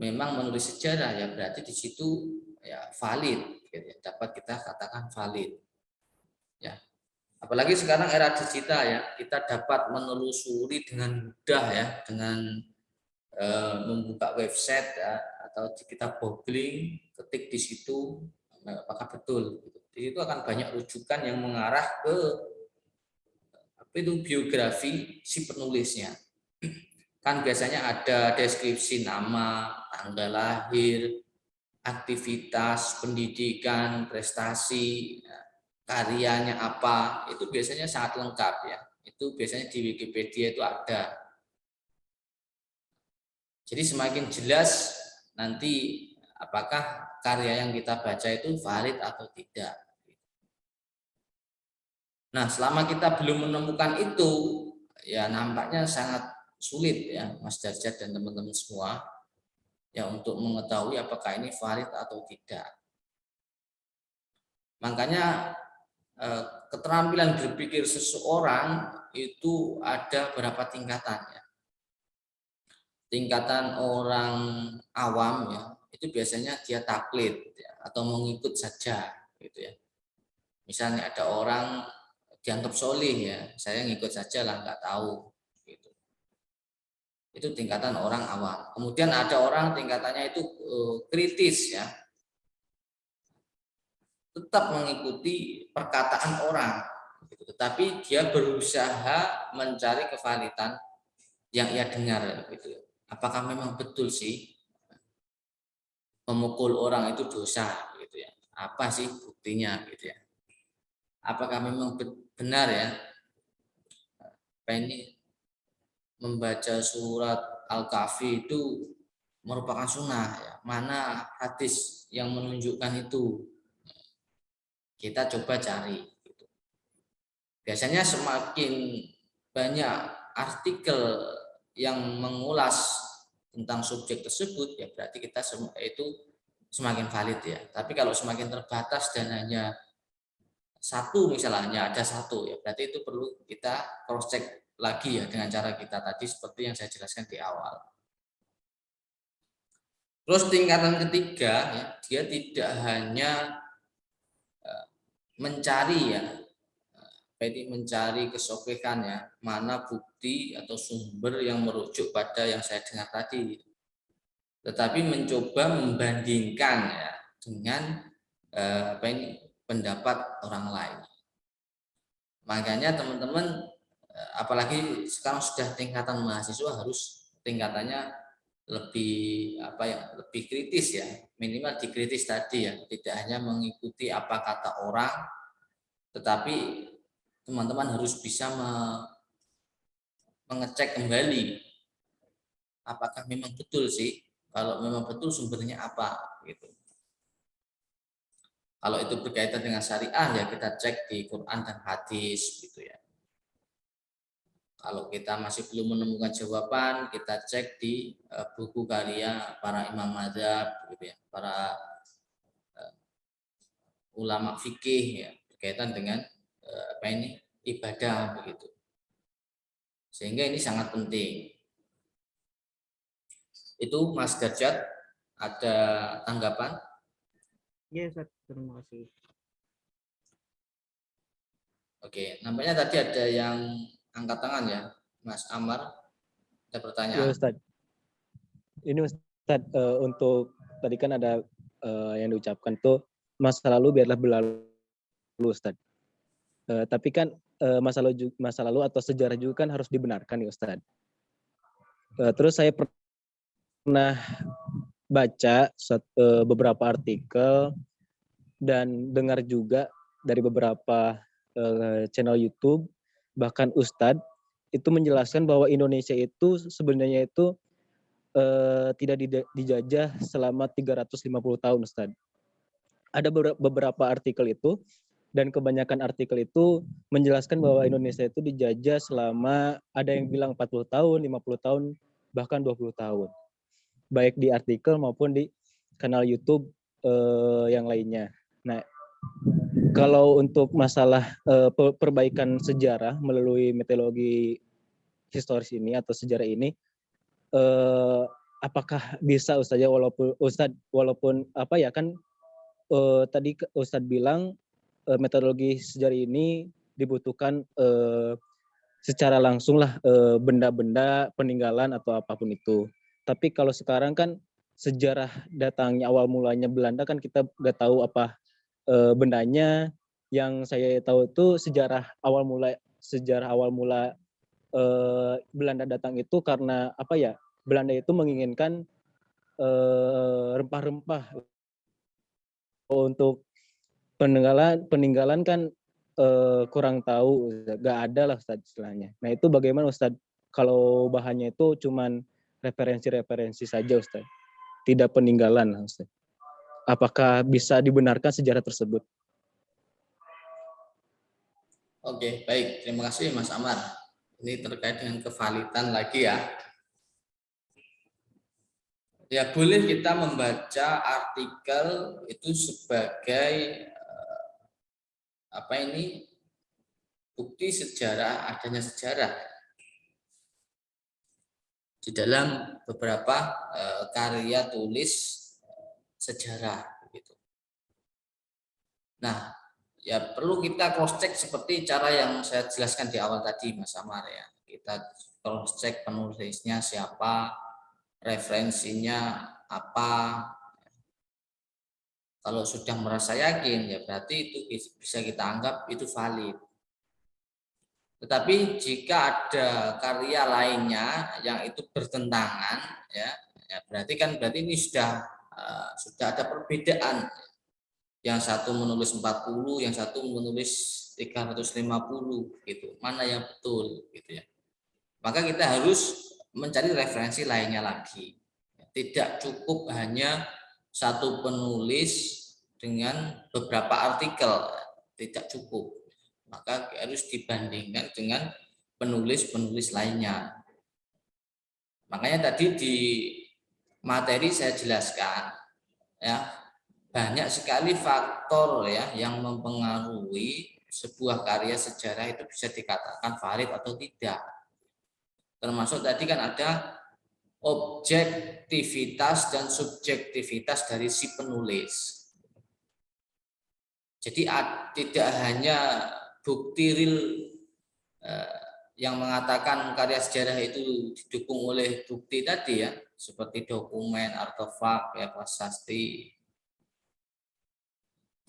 memang menulis sejarah ya, berarti di situ ya valid gitu, dapat kita katakan valid ya. Apalagi sekarang era digital ya, kita dapat menelusuri dengan mudah ya, dengan membuka website ya, atau kita googling, ketik di situ apakah betul. Di situ akan banyak rujukan yang mengarah ke biografi si penulisnya. Kan biasanya ada deskripsi nama, tanggal lahir, aktivitas, pendidikan, prestasi, karyanya apa, itu biasanya sangat lengkap ya. Itu biasanya di Wikipedia itu ada. Jadi semakin jelas nanti apakah karya yang kita baca itu valid atau tidak. Nah, selama kita belum menemukan itu, ya nampaknya sangat sulit ya, Mas Darjat dan teman-teman semua, ya untuk mengetahui apakah ini valid atau tidak. Makanya keterampilan berpikir seseorang itu ada berapa tingkatannya. Tingkatan orang awam ya, itu biasanya dia taklid ya, atau mengikut saja gitu ya. Misalnya ada orang dianggap solih ya, saya ngikut saja lah, nggak tahu gitu. Itu tingkatan orang awam. Kemudian ada orang tingkatannya itu kritis ya, tetap mengikuti perkataan orang gitu. Tetapi dia berusaha mencari kevalitan yang ia dengar gitu. Apakah memang betul sih memukul orang itu dosa gitu ya? Apa sih buktinya gitu ya? Apakah memang benar ya ini membaca surat Al-Kahfi itu merupakan sunnah ya? Mana hadis yang menunjukkan itu? Kita coba cari gitu. Biasanya semakin banyak artikel yang mengulas tentang subjek tersebut, ya berarti kita itu semakin valid ya. Tapi kalau semakin terbatas dan hanya satu, misalnya ada satu, ya berarti itu perlu kita cross check lagi ya dengan cara kita tadi seperti yang saya jelaskan di awal. Terus tingkatan ketiga, ya, dia tidak hanya mencari ya, jadi mencari kesopekan ya, mana bukti atau sumber yang merujuk pada yang saya dengar tadi, tetapi mencoba membandingkan ya dengan pendapat orang lain. Makanya teman-teman, apalagi sekarang sudah tingkatan mahasiswa, harus tingkatannya lebih lebih kritis ya, minimal dikritis tadi ya, tidak hanya mengikuti apa kata orang, tetapi teman-teman harus bisa mengecek kembali apakah memang betul sih, kalau memang betul sumbernya apa gitu. Kalau itu berkaitan dengan syariah ya kita cek di Quran dan hadis gitu ya. Kalau kita masih belum menemukan jawaban, kita cek di buku karya para imam mazhab gitu ya, para ulama fikih ya, berkaitan dengan ibadah begitu. Sehingga ini sangat penting. Itu Mas Derajat, ada tanggapan? Iya, Ustaz. Terima kasih. Oke, nampaknya tadi ada yang angkat tangan ya, Mas Amar. Ada pertanyaan? Ya Ustaz. Ini Ustaz, untuk tadi kan ada yang diucapkan tuh masa lalu biarlah berlalu Ustaz. Tapi kan masa lalu atau sejarah juga kan harus dibenarkan ya Ustaz. Terus saya pernah baca beberapa artikel dan dengar juga dari beberapa channel YouTube, bahkan Ustadz itu menjelaskan bahwa Indonesia itu sebenarnya itu tidak dijajah selama 350 tahun, Ustadz. Ada beberapa artikel itu, dan kebanyakan artikel itu menjelaskan bahwa Indonesia itu dijajah selama, ada yang bilang 40 tahun, 50 tahun, bahkan 20 tahun. Baik di artikel maupun di kanal YouTube yang lainnya. Nah, kalau untuk masalah perbaikan sejarah melalui metodologi historis ini atau sejarah ini, apakah bisa Ustaz ya, walaupun apa ya kan tadi Ustaz bilang metodologi sejarah ini dibutuhkan secara langsung lah benda-benda peninggalan atau apapun itu. Tapi kalau sekarang kan sejarah datangnya awal mulanya Belanda kan kita nggak tahu apa bendanya. Yang saya tahu itu sejarah awal mula Belanda datang itu karena apa ya? Belanda itu menginginkan rempah-rempah untuk peninggalan kan kurang tahu, nggak ada lah Ustadz istilahnya. Nah itu bagaimana Ustadz kalau bahannya itu cuman referensi-referensi saja Ustadz, tidak peninggalan Ustadz. Apakah bisa dibenarkan sejarah tersebut? Oke, baik. Terima kasih Mas Amar. Ini terkait dengan kevalidan lagi ya. Ya boleh kita membaca artikel itu sebagai bukti sejarah, adanya sejarah di dalam beberapa karya tulis sejarah gitu. Nah, ya perlu kita cross check seperti cara yang saya jelaskan di awal tadi Mas Amar ya. Kita cross check penulisnya siapa, referensinya apa. Kalau sudah merasa yakin ya berarti itu bisa kita anggap itu valid. Tetapi jika ada karya lainnya yang itu bertentangan ya berarti ini sudah ada perbedaan. Yang satu menulis 40, yang satu menulis 350 gitu. Mana yang betul gitu ya. Maka kita harus mencari referensi lainnya lagi. Tidak cukup hanya satu penulis dengan beberapa artikel, tidak cukup. Maka harus dibandingkan dengan penulis-penulis lainnya. Makanya tadi di materi saya jelaskan ya, banyak sekali faktor ya yang mempengaruhi sebuah karya sejarah itu bisa dikatakan valid atau tidak. Termasuk tadi kan ada objektivitas dan subjektivitas dari si penulis. Jadi tidak hanya bukti real yang mengatakan karya sejarah itu didukung oleh bukti tadi ya, seperti dokumen, artefak, ya, prasasti.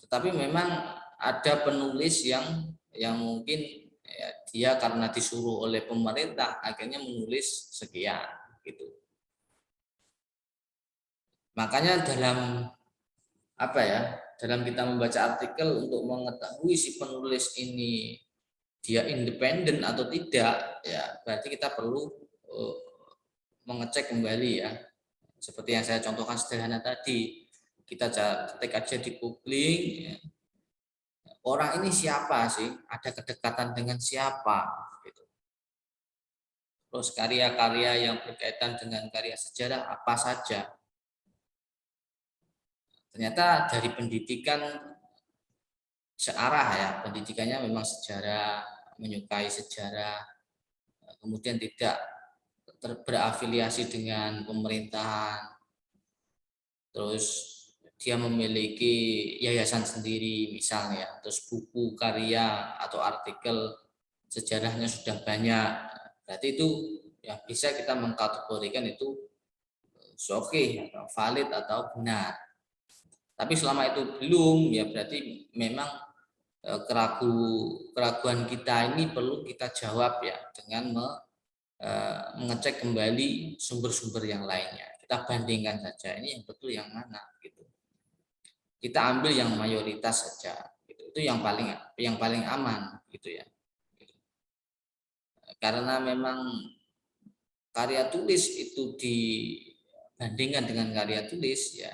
Tetapi memang ada penulis yang mungkin ya, dia karena disuruh oleh pemerintah akhirnya menulis sekian gitu. Makanya dalam dalam kita membaca artikel untuk mengetahui si penulis ini dia independen atau tidak, ya berarti kita perlu mengecek kembali ya. Seperti yang saya contohkan sederhana tadi, kita ketik aja di googling, ya, orang ini siapa sih? Ada kedekatan dengan siapa? Gitu. Terus karya-karya yang berkaitan dengan karya sejarah apa saja? Ternyata dari pendidikan searah ya, pendidikannya memang sejarah, menyukai sejarah, kemudian tidak berafiliasi dengan pemerintahan, terus dia memiliki yayasan sendiri misalnya, terus buku karya atau artikel sejarahnya sudah banyak, berarti itu ya bisa kita mengkategorikan itu sahih atau valid atau benar. Tapi selama itu belum, ya berarti memang keraguan kita ini perlu kita jawab ya dengan mengecek kembali sumber-sumber yang lainnya. Kita bandingkan saja ini yang betul yang mana gitu. Kita ambil yang mayoritas saja. Gitu. Itu yang paling aman gitu ya. Karena memang karya tulis itu dibandingkan dengan karya tulis ya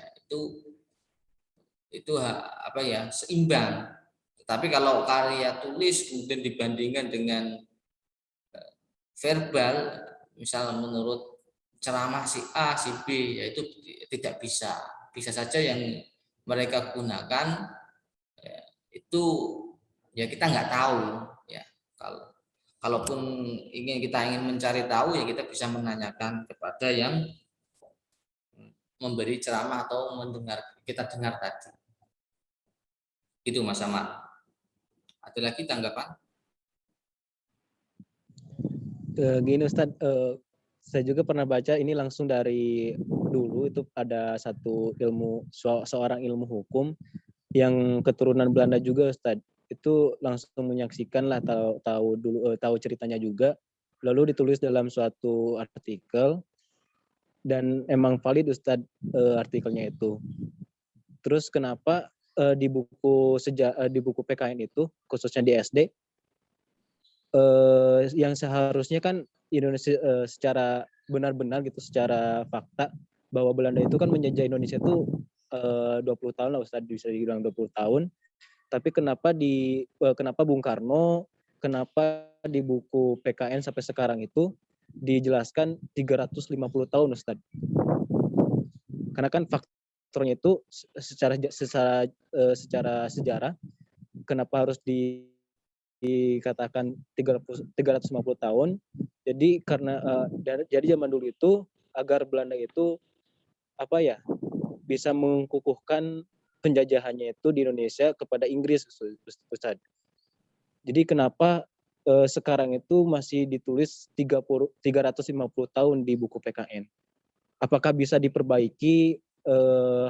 itu apa ya seimbang. Tapi kalau karya tulis kemudian dibandingkan dengan verbal, misal menurut ceramah si A, si B, yaitu tidak bisa. Bisa saja yang mereka gunakan ya, itu ya kita nggak tahu ya. Kalaupun kita ingin mencari tahu ya kita bisa menanyakan kepada yang memberi ceramah atau kita dengar tadi. Itu Mas Amar. Ada lagi tanggapan? Gini Ustadz, saya juga pernah baca ini langsung dari dulu itu ada satu seorang ilmu hukum yang keturunan Belanda juga Ustadz. Itu langsung menyaksikan lah tahu ceritanya juga. Lalu ditulis dalam suatu artikel dan emang valid Ustadz artikelnya itu. Terus kenapa di buku PKN itu khususnya di SD yang seharusnya kan Indonesia secara benar-benar gitu secara fakta bahwa Belanda itu kan menjajah Indonesia itu 20 tahun lah Ustadz, bisa dibilang 20 tahun. Tapi kenapa Bung Karno, kenapa di buku PKN sampai sekarang itu dijelaskan 350 tahun Ustadz? Karena kan faktornya itu secara sejarah kenapa harus dikatakan 350 tahun. Jadi karena jadi zaman dulu itu agar Belanda itu bisa mengukuhkan penjajahannya itu di Indonesia kepada Inggris Ustaz. Jadi kenapa sekarang itu masih ditulis 350 tahun di buku PKN? Apakah bisa diperbaiki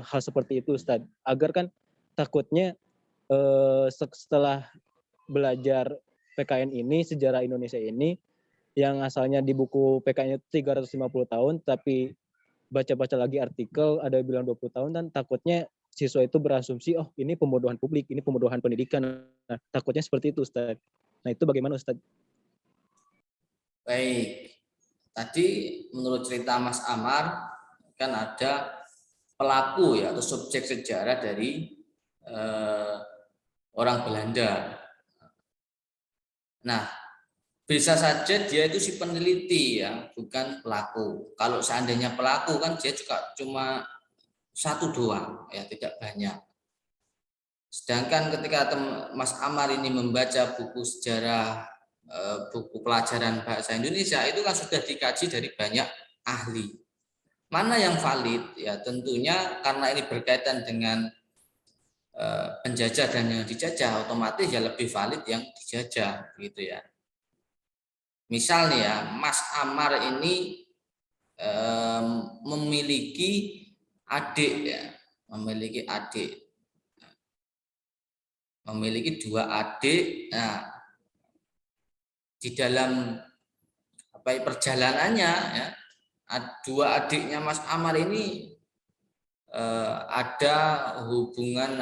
hal seperti itu Ustaz? Agar kan takutnya setelah belajar PKN ini, sejarah Indonesia ini, yang asalnya di buku PKN itu 350 tahun, tapi baca-baca lagi artikel, ada bilang 20 tahun, dan takutnya siswa itu berasumsi, oh ini pembodohan publik, ini pembodohan pendidikan. Nah, takutnya seperti itu, Ustaz. Nah, itu bagaimana, Ustaz? Baik, tadi menurut cerita Mas Amar, kan ada pelaku ya, atau subjek sejarah dari orang Belanda. Nah, bisa saja dia itu si peneliti ya, bukan pelaku. Kalau seandainya pelaku kan dia juga cuma satu doang ya, tidak banyak. Sedangkan ketika Mas Amar ini membaca buku sejarah, buku pelajaran bahasa Indonesia, itu kan sudah dikaji dari banyak ahli. Mana yang valid? Ya tentunya karena ini berkaitan dengan penjajah dan yang dijajah, otomatis ya lebih valid yang dijajah, gitu ya. Misal nih ya, Mas Amar ini memiliki adik ya, memiliki dua adik. Nah, di dalam perjalanannya ya, dua adiknya Mas Amar ini ada hubungan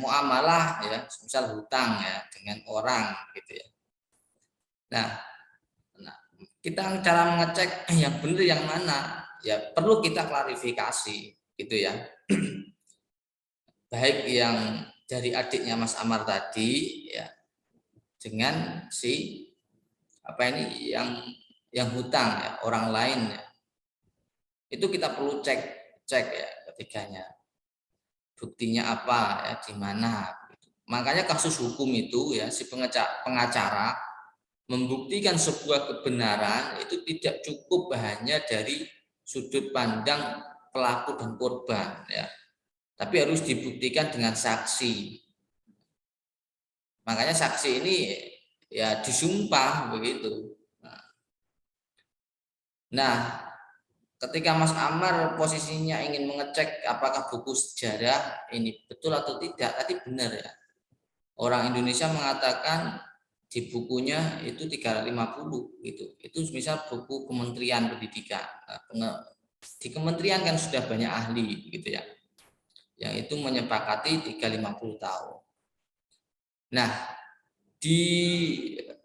muamalah ya, misal hutang ya dengan orang gitu ya. Nah, kita cara mengecek yang benar yang mana ya perlu kita klarifikasi gitu ya. Baik yang dari adiknya Mas Amar tadi ya dengan si yang hutang ya, orang lain ya. Itu kita perlu cek ya ketiganya. Buktinya apa ya, di mana. Makanya kasus hukum itu ya si pengacara membuktikan sebuah kebenaran itu tidak cukup hanya dari sudut pandang pelaku dan korban ya. Tapi harus dibuktikan dengan saksi. Makanya saksi ini ya disumpah begitu. Nah, ketika Mas Amar posisinya ingin mengecek apakah buku sejarah ini betul atau tidak, tadi benar ya. Orang Indonesia mengatakan di bukunya itu 350 gitu. Itu misal buku Kementerian Pendidikan. Di kementerian kan sudah banyak ahli gitu ya. Yang itu menyepakati 350 tahun. Nah, di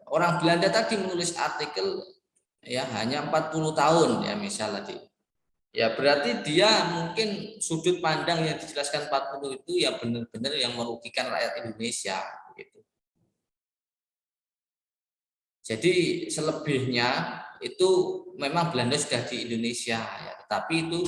orang Belanda tadi menulis artikel ya hanya 40 tahun ya misal tadi. Ya berarti dia mungkin sudut pandang yang dijelaskan 40 itu ya benar-benar yang merugikan rakyat Indonesia gitu. Jadi selebihnya itu memang Belanda sudah di Indonesia ya, tetapi itu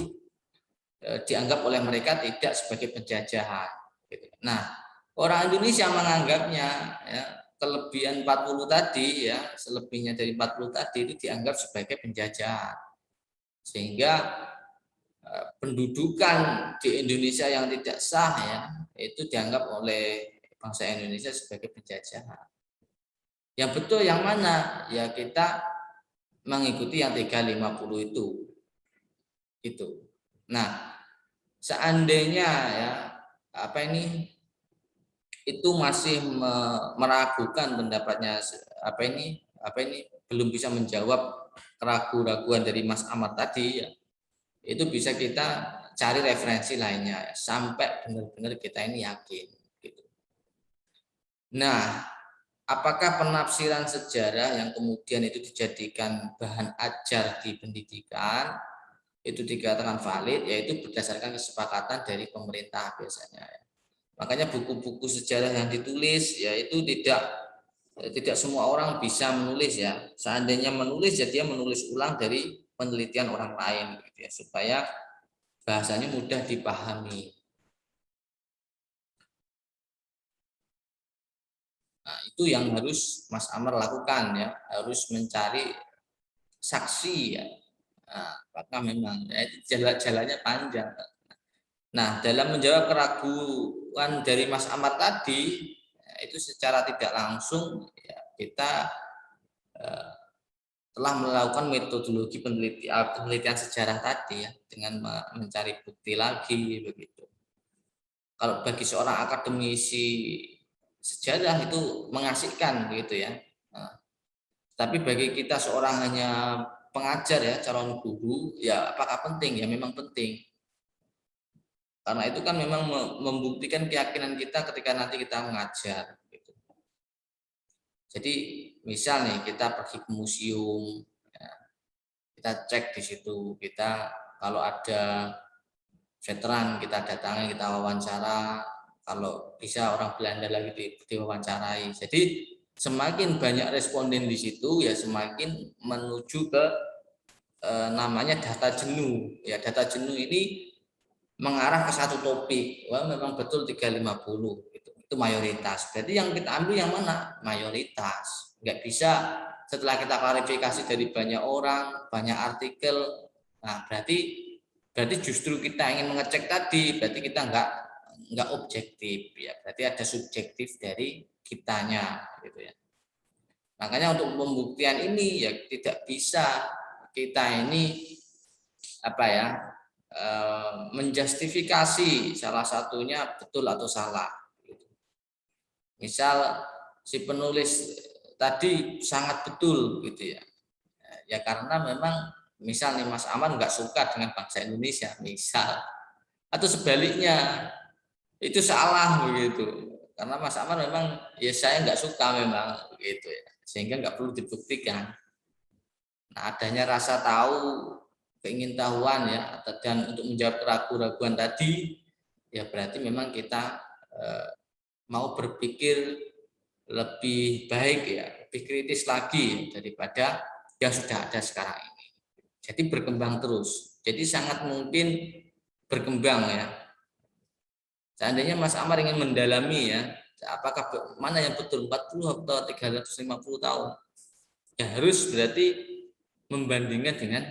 dianggap oleh mereka tidak sebagai penjajahan gitu. Nah, orang Indonesia menganggapnya ya kelebihan 40 tadi ya, selebihnya dari 40 tadi itu dianggap sebagai penjajahan. Sehingga pendudukan di Indonesia yang tidak sah ya itu dianggap oleh bangsa Indonesia sebagai penjajahan. Yang betul yang mana? Ya kita mengikuti yang 350 itu. Nah, seandainya ya itu masih meragukan pendapatnya belum bisa menjawab keraguan-raguan dari Mas Amar tadi ya, itu bisa kita cari referensi lainnya ya, sampai benar-benar kita ini yakin gitu. Nah, apakah penafsiran sejarah yang kemudian itu dijadikan bahan ajar di pendidikan itu dikatakan valid, yaitu berdasarkan kesepakatan dari pemerintah biasanya ya. Makanya buku-buku sejarah yang ditulis ya itu tidak semua orang bisa menulis ya. Seandainya menulis ya dia menulis ulang dari penelitian orang lain gitu ya, supaya bahasanya mudah dipahami. Nah, itu yang harus Mas Amar lakukan ya, harus mencari saksi ya. Nah, apakah memang ya, itu jalannya panjang. Nah, dalam menjawab keraguan dari Mas Amar tadi, ya, itu secara tidak langsung ya, kita telah melakukan metodologi penelitian sejarah tadi ya, dengan mencari bukti lagi begitu. Kalau bagi seorang akademisi sejarah itu mengasihkan begitu ya. Nah, tapi bagi kita seorang hanya pengajar ya, calon guru ya apakah penting? Ya memang penting. Karena itu kan memang membuktikan keyakinan kita ketika nanti kita mengajar. Gitu. Jadi misal nih kita pergi ke museum, ya, kita cek di situ, kita kalau ada veteran kita datangi, kita wawancara, kalau bisa orang Belanda lagi diwawancarai. Jadi semakin banyak responden di situ ya semakin menuju ke namanya data jenuh. Ya, data jenuh ini mengarah ke satu topik. Wah, memang betul 350 itu mayoritas. Berarti yang kita ambil yang mana? Mayoritas. Nggak bisa setelah kita klarifikasi dari banyak orang, banyak artikel. Nah, berarti justru kita ingin mengecek tadi, berarti kita nggak objektif ya. Berarti ada subjektif dari kitanya gitu ya. Makanya untuk pembuktian ini ya tidak bisa kita ini apa ya menjustifikasi salah satunya betul atau salah. Misal si penulis tadi sangat betul gitu ya, ya karena memang misal nih Mas Amar nggak suka dengan bangsa Indonesia misal, atau sebaliknya itu salah begitu, karena Mas Amar memang ya saya nggak suka memang begitu ya, sehingga nggak perlu dibuktikan. Nah, adanya rasa tahu, keingintahuan ya, dan untuk menjawab keraguan-keraguan tadi, ya berarti memang kita mau berpikir lebih baik ya, lebih kritis lagi daripada yang sudah ada sekarang ini. Jadi berkembang terus. Jadi sangat mungkin berkembang ya. Seandainya Mas Amar ingin mendalami ya, apakah mana yang betul 40 atau 350 tahun? Ya harus berarti membandingkan dengan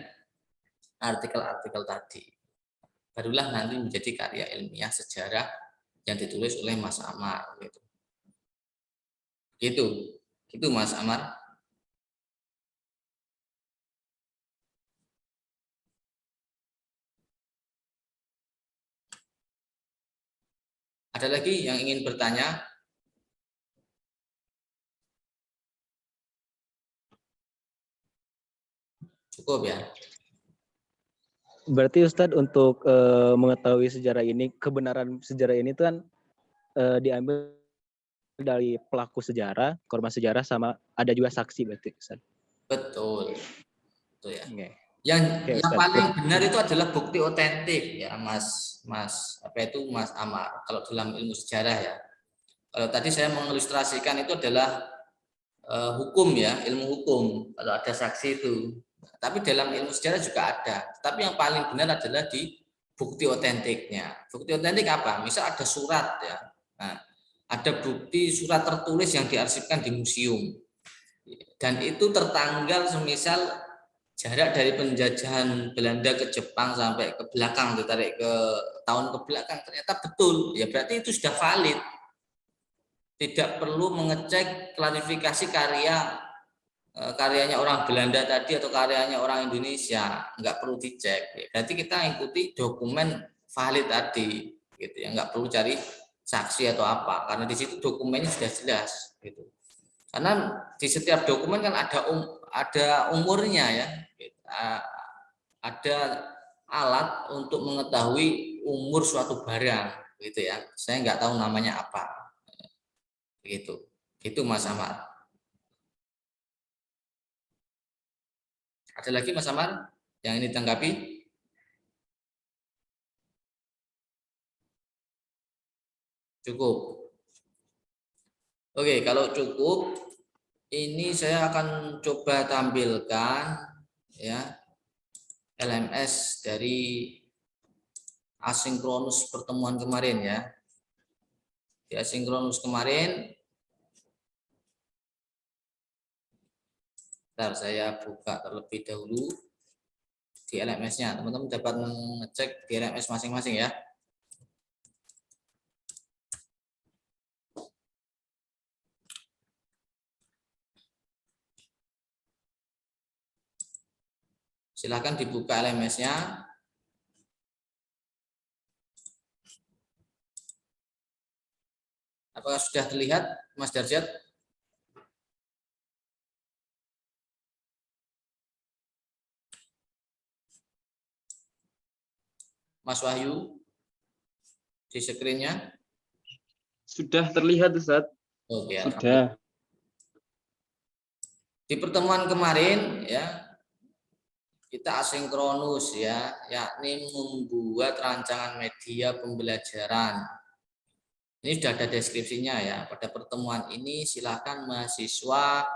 artikel-artikel tadi. Barulah nanti menjadi karya ilmiah sejarah yang ditulis oleh Mas Amar gitu. Gitu Mas Amar. Ada lagi yang ingin bertanya? Cukup ya. Berarti Ustadz untuk mengetahui sejarah ini, kebenaran sejarah ini tuh kan diambil dari pelaku sejarah, korban sejarah, sama ada juga saksi berarti Ustadz. Betul. Betul ya. Okay. Yang Ustadz, paling benar itu adalah bukti otentik ya Mas Amar. Kalau dalam ilmu sejarah ya. Kalau tadi saya mengilustrasikan itu adalah hukum ya, ilmu hukum. Kalau ada saksi itu. Tapi dalam ilmu sejarah juga ada. Tapi yang paling benar adalah di bukti otentiknya. Bukti otentik apa? Misal ada surat ya. Nah, ada bukti surat tertulis yang diarsipkan di museum. Dan itu tertanggal semisal jarak dari penjajahan Belanda ke Jepang sampai ke belakang, ditarik ke tahun ke belakang, ternyata betul. Ya berarti itu sudah valid. Tidak perlu mengecek klarifikasi karyanya orang Belanda tadi atau karyanya orang Indonesia, nggak perlu dicek. Berarti kita ikuti dokumen valid tadi, gitu ya, nggak perlu cari saksi atau apa, karena di situ dokumennya sudah jelas, gitu. Karena di setiap dokumen kan ada umurnya ya, ada alat untuk mengetahui umur suatu barang, gitu ya. Saya nggak tahu namanya apa, gitu. Gitu Mas Amar. Ada lagi Mas Amar yang ini tanggapi? Cukup. Oke, kalau cukup, ini saya akan coba tampilkan ya LMS dari asinkronus pertemuan kemarin ya. Di asinkronus kemarin, bentar saya buka terlebih dahulu di LMS-nya. Teman-teman dapat mengecek di LMS masing-masing ya. Silahkan dibuka LMS-nya. Apakah sudah terlihat, Mas Darjat? Mas Wahyu? Di screen-nya? Sudah terlihat Ustaz. Oke, Sudah. Di pertemuan kemarin ya kita asinkronus ya, yakni membuat rancangan media pembelajaran Ini sudah ada deskripsinya ya. Pada pertemuan ini silakan mahasiswa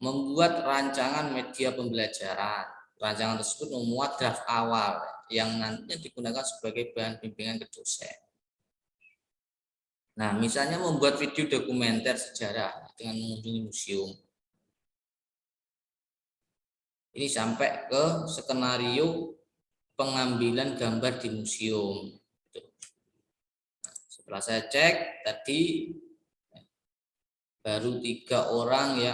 membuat rancangan media pembelajaran. Rancangan tersebut memuat draft awal yang nantinya digunakan sebagai bahan bimbingan ke dosen. Nah, misalnya membuat video dokumenter sejarah dengan mengunjungi museum. Ini sampai ke skenario pengambilan gambar di museum. Setelah saya cek tadi baru 3 orang ya,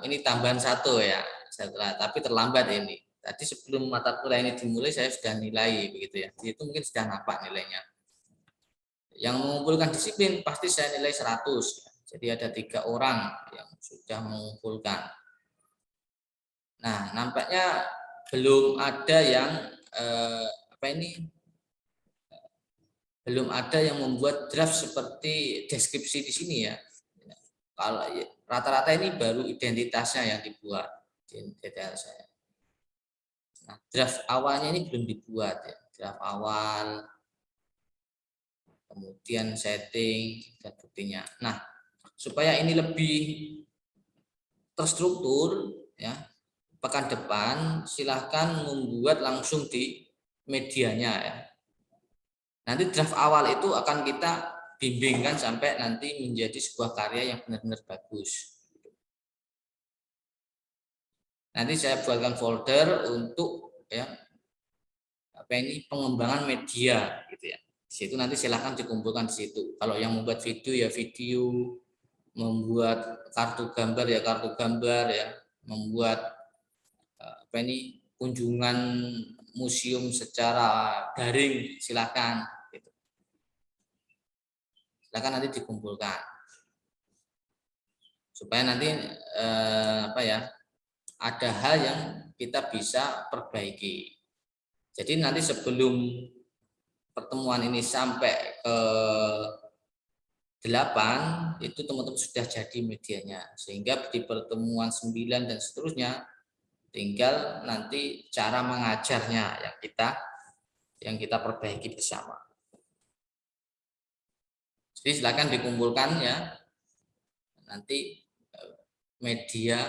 ini tambahan 1 ya, setelah tapi terlambat ini. Tadi sebelum mata kuliah ini dimulai saya sudah nilai begitu ya. Itu mungkin sudah nampak nilainya. Yang mengumpulkan disiplin pasti saya nilai 100. Jadi ada 3 orang yang sudah mengumpulkan. Nah, nampaknya belum ada yang belum ada yang membuat draft seperti deskripsi di sini ya. Kalau rata-rata ini baru identitasnya yang dibuat di detail saya. Nah, draft awalnya ini belum dibuat ya. Draft awal, kemudian setting dan buktinya. Nah, supaya ini lebih terstruktur ya, pekan depan silahkan membuat langsung di medianya ya. Nanti draft awal itu akan kita bimbingkan sampai nanti menjadi sebuah karya yang benar-benar bagus. Nanti saya buatkan folder untuk ya pengembangan media gitu ya. Di situ nanti silahkan dikumpulkan di situ. Kalau yang membuat video ya video, membuat kartu gambar ya kartu gambar ya, membuat kunjungan museum secara daring silahkan. Silakan nanti dikumpulkan supaya nanti ada hal yang kita bisa perbaiki. Jadi nanti sebelum pertemuan ini sampai ke 8 itu teman-teman sudah jadi medianya, sehingga di pertemuan 9 dan seterusnya tinggal nanti cara mengajarnya yang kita perbaiki bersama. Jadi silakan dikumpulkan ya nanti media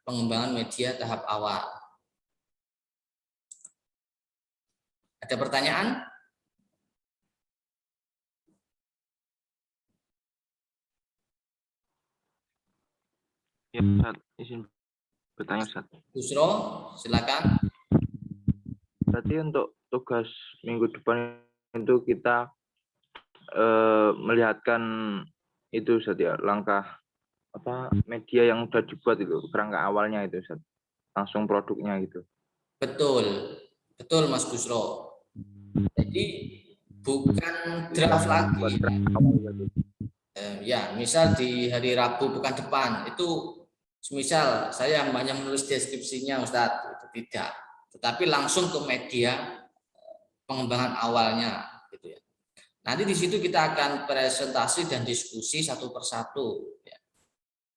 pengembangan media tahap awal. Ada pertanyaan? Ya, Ustaz, izin bertanya, Ustaz. Busro, silakan. Berarti untuk tugas minggu depan itu kita melihatkan itu Ustaz ya, langkah media yang sudah dibuat itu, kerangka awalnya itu Ustaz. Langsung produknya gitu. Betul Mas Busro. Jadi bukan draft lagi. Ya, misal di hari Rabu pekan depan itu, misal saya hanya menulis deskripsinya Ustadz, itu tidak. Tetapi langsung ke media pengembangan awalnya, gitu ya. Nanti di situ kita akan presentasi dan diskusi satu persatu. Ya.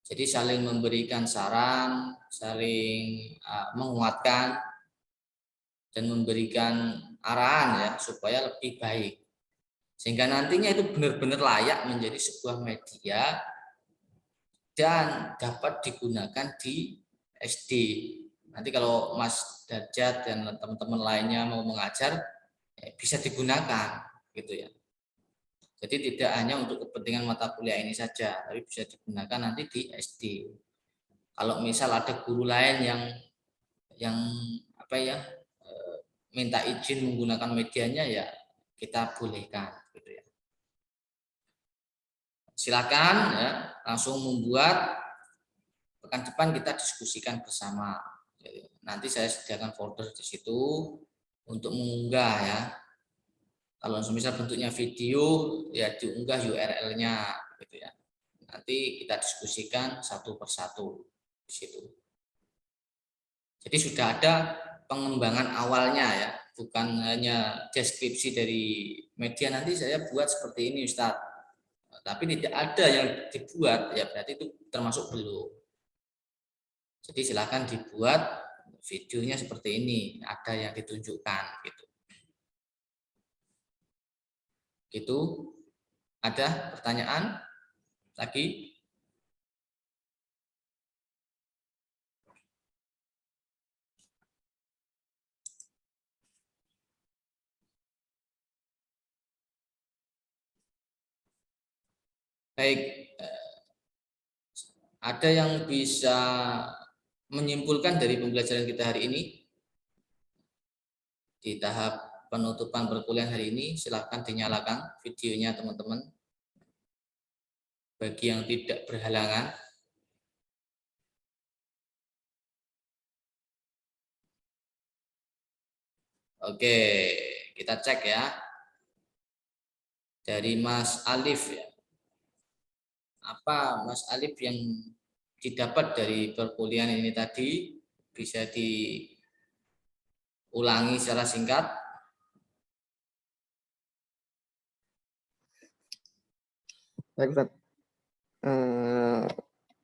Jadi saling memberikan saran, saling menguatkan dan memberikan arahan ya supaya lebih baik. Sehingga nantinya itu benar-benar layak menjadi sebuah media dan dapat digunakan di SD. Nanti kalau Mas Darjat dan teman-teman lainnya mau mengajar, bisa digunakan, gitu ya. Jadi tidak hanya untuk kepentingan mata kuliah ini saja, tapi bisa digunakan nanti di SD. Kalau misal ada guru lain yang minta izin menggunakan medianya ya kita bolehkan. Silakan ya, langsung membuat, pekan depan kita diskusikan bersama. Jadi, nanti saya sediakan folder di situ untuk mengunggah ya. Kalau misal bentuknya video ya diunggah URL-nya gitu ya. Nanti kita diskusikan satu persatu di situ. Jadi sudah ada pengembangan awalnya ya, bukan hanya deskripsi dari media nanti saya buat seperti ini Ustadz. Tapi tidak ada yang dibuat ya berarti itu termasuk belum. Jadi silakan dibuat videonya seperti ini, ada yang ditunjukkan gitu. Gitu Ada pertanyaan lagi? Baik, ada yang bisa menyimpulkan dari pembelajaran kita hari ini? Di tahap penutupan perkuliahan hari ini, silakan dinyalakan videonya teman-teman. Bagi yang tidak berhalangan. Oke, kita cek ya. Dari Mas Alif ya. Apa Mas Alif yang didapat dari perkuliahan ini tadi? Bisa diulangi secara singkat. Baik, Ustaz.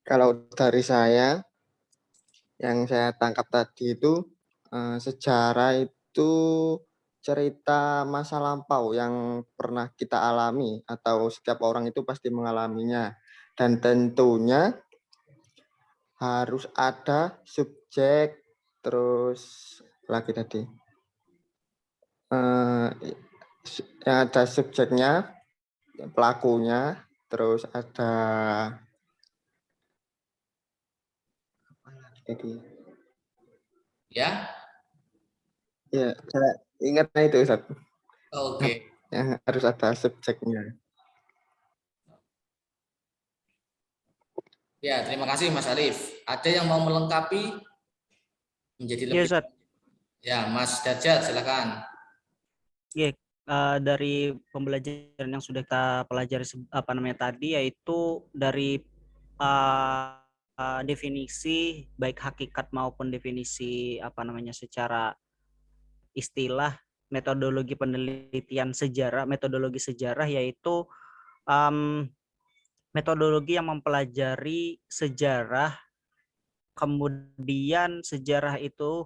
Kalau dari saya, yang saya tangkap tadi itu sejarah itu cerita masa lampau yang pernah kita alami atau setiap orang itu pasti mengalaminya, dan tentunya harus ada subjek, terus lagi tadi yang ada subjeknya, pelakunya, terus ada jadi Ya. ya, saya ingatnya itu, Ustaz. Oke. Yang harus ada subjeknya. Ya, terima kasih Mas Alif. Ada yang mau melengkapi menjadi lebih? Ustaz. Ya, Mas Dajjal, silakan. Dari pembelajaran yang sudah kita pelajari tadi, yaitu dari definisi baik hakikat maupun definisi secara istilah metodologi penelitian sejarah, metodologi sejarah, yaitu metodologi yang mempelajari sejarah, kemudian sejarah itu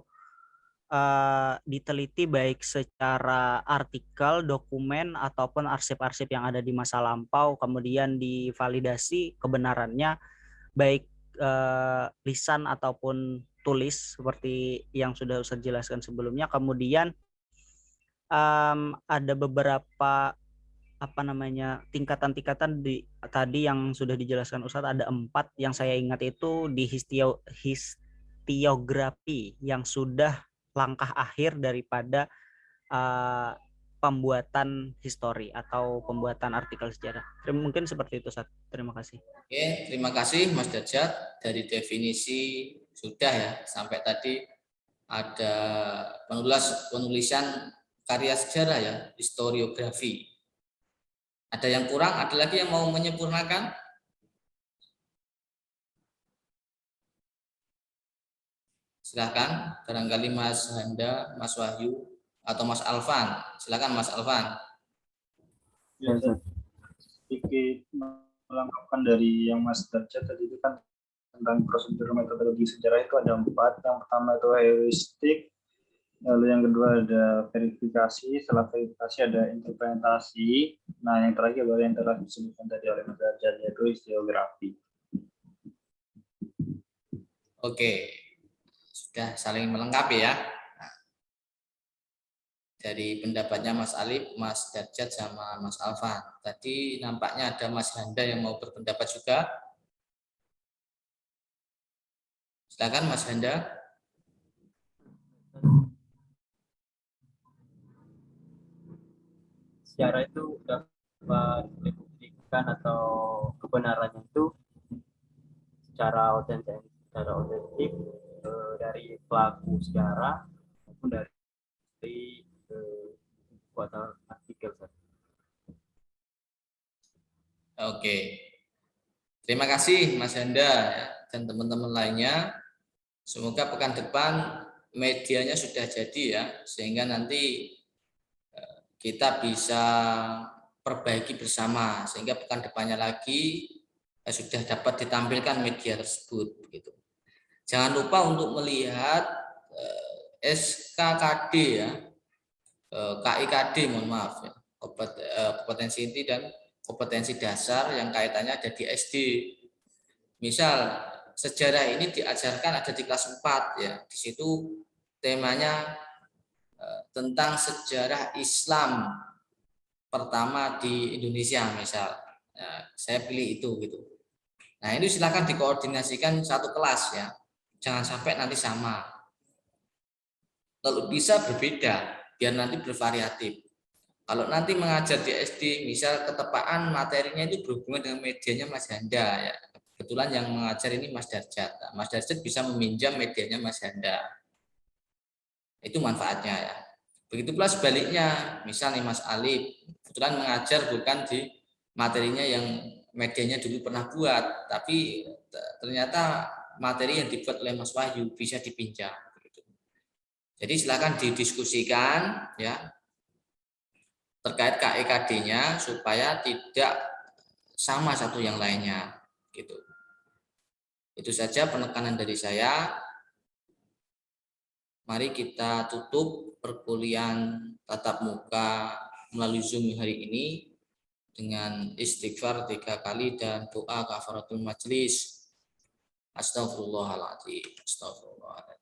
diteliti baik secara artikel, dokumen, ataupun arsip-arsip yang ada di masa lampau, kemudian divalidasi kebenarannya baik lisan ataupun tulis seperti yang sudah Ustaz jelaskan sebelumnya. Kemudian ada beberapa tingkatan-tingkatan tadi yang sudah dijelaskan Ustaz, ada 4 yang saya ingat itu di histiografi yang sudah langkah akhir daripada pembuatan histori atau pembuatan artikel sejarah. Mungkin seperti itu, Ustaz. Terima kasih. Oke, terima kasih Mas Dajjal. Dari definisi sudah ya, sampai tadi ada penulisan karya sejarah ya, historiografi. Ada yang kurang? Ada lagi yang mau menyempurnakan? Silakan, barangkali Mas Handa, Mas Wahyu, atau Mas Alvan. Silakan Mas Alvan. Ya, sedikit melengkapkan dari yang Mas Dajjal tadi itu kan tentang prosedur metodologi sejarah itu ada 4. Yang pertama itu heuristik, lalu yang kedua ada verifikasi, setelah verifikasi ada interpretasi. Nah, yang terakhir adalah yang telah disebutkan tadi oleh Mas Dajjal, yaitu historiografi. Oke, sudah saling melengkapi ya. Nah, dari pendapatnya Mas Alif, Mas Dajjal, sama Mas Alvan. Tadi nampaknya ada Mas Handa yang mau berpendapat juga. Silakan Mas Handa. Sejarah itu dapat dibuktikan atau kebenarannya itu secara otentik dari pelaku sejarah maupun dari buatan artikel. Oke, terima kasih Mas Handa dan teman-teman lainnya. Semoga pekan depan medianya sudah jadi ya, sehingga nanti kita bisa perbaiki bersama, sehingga pekan depannya lagi sudah dapat ditampilkan media tersebut. Begitu. Jangan lupa untuk melihat SKKD ya, KIKD mohon maaf ya, kompetensi inti dan kompetensi dasar yang kaitannya ada di SD. Misal sejarah ini diajarkan ada di kelas 4 ya. Di situ temanya tentang sejarah Islam pertama di Indonesia misal. Nah, saya pilih itu gitu. Nah, ini silakan dikoordinasikan satu kelas ya. Jangan sampai nanti sama. Lalu bisa berbeda biar nanti bervariatif. Kalau nanti mengajar di SD, misal ketepaan materinya itu berhubungan dengan medianya Mas Handa ya. Kebetulan yang mengajar ini Mas Darjat. Nah, Mas Darjat bisa meminjam medianya Mas Handa. Itu manfaatnya ya. Begitu pula sebaliknya, misal nih Mas Alif kebetulan mengajar bukan di materinya yang medianya dulu pernah buat, tapi ternyata materi yang dibuat oleh Mas Wahyu bisa dipinjam. Jadi silakan didiskusikan ya terkait KEKD-nya supaya tidak sama satu yang lainnya gitu. Itu saja penekanan dari saya. Mari kita tutup perkuliahan tatap muka melalui Zoom hari ini dengan istighfar 3 kali dan doa kafaratul majlis. Astagfirullahaladzim. Astagfirullahaladzim.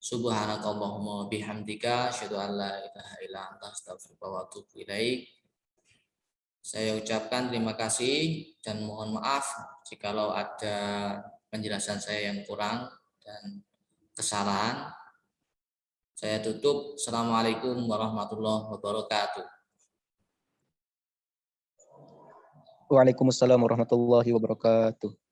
Subhanakallahumma bihamdika asyhadu an la ilaha illa anta astaghfiruka wa atubu ilaik. Saya ucapkan terima kasih dan mohon maaf jikalau ada penjelasan saya yang kurang dan kesalahan. Saya tutup. Assalamualaikum warahmatullahi wabarakatuh. Waalaikumsalam warahmatullahi wabarakatuh.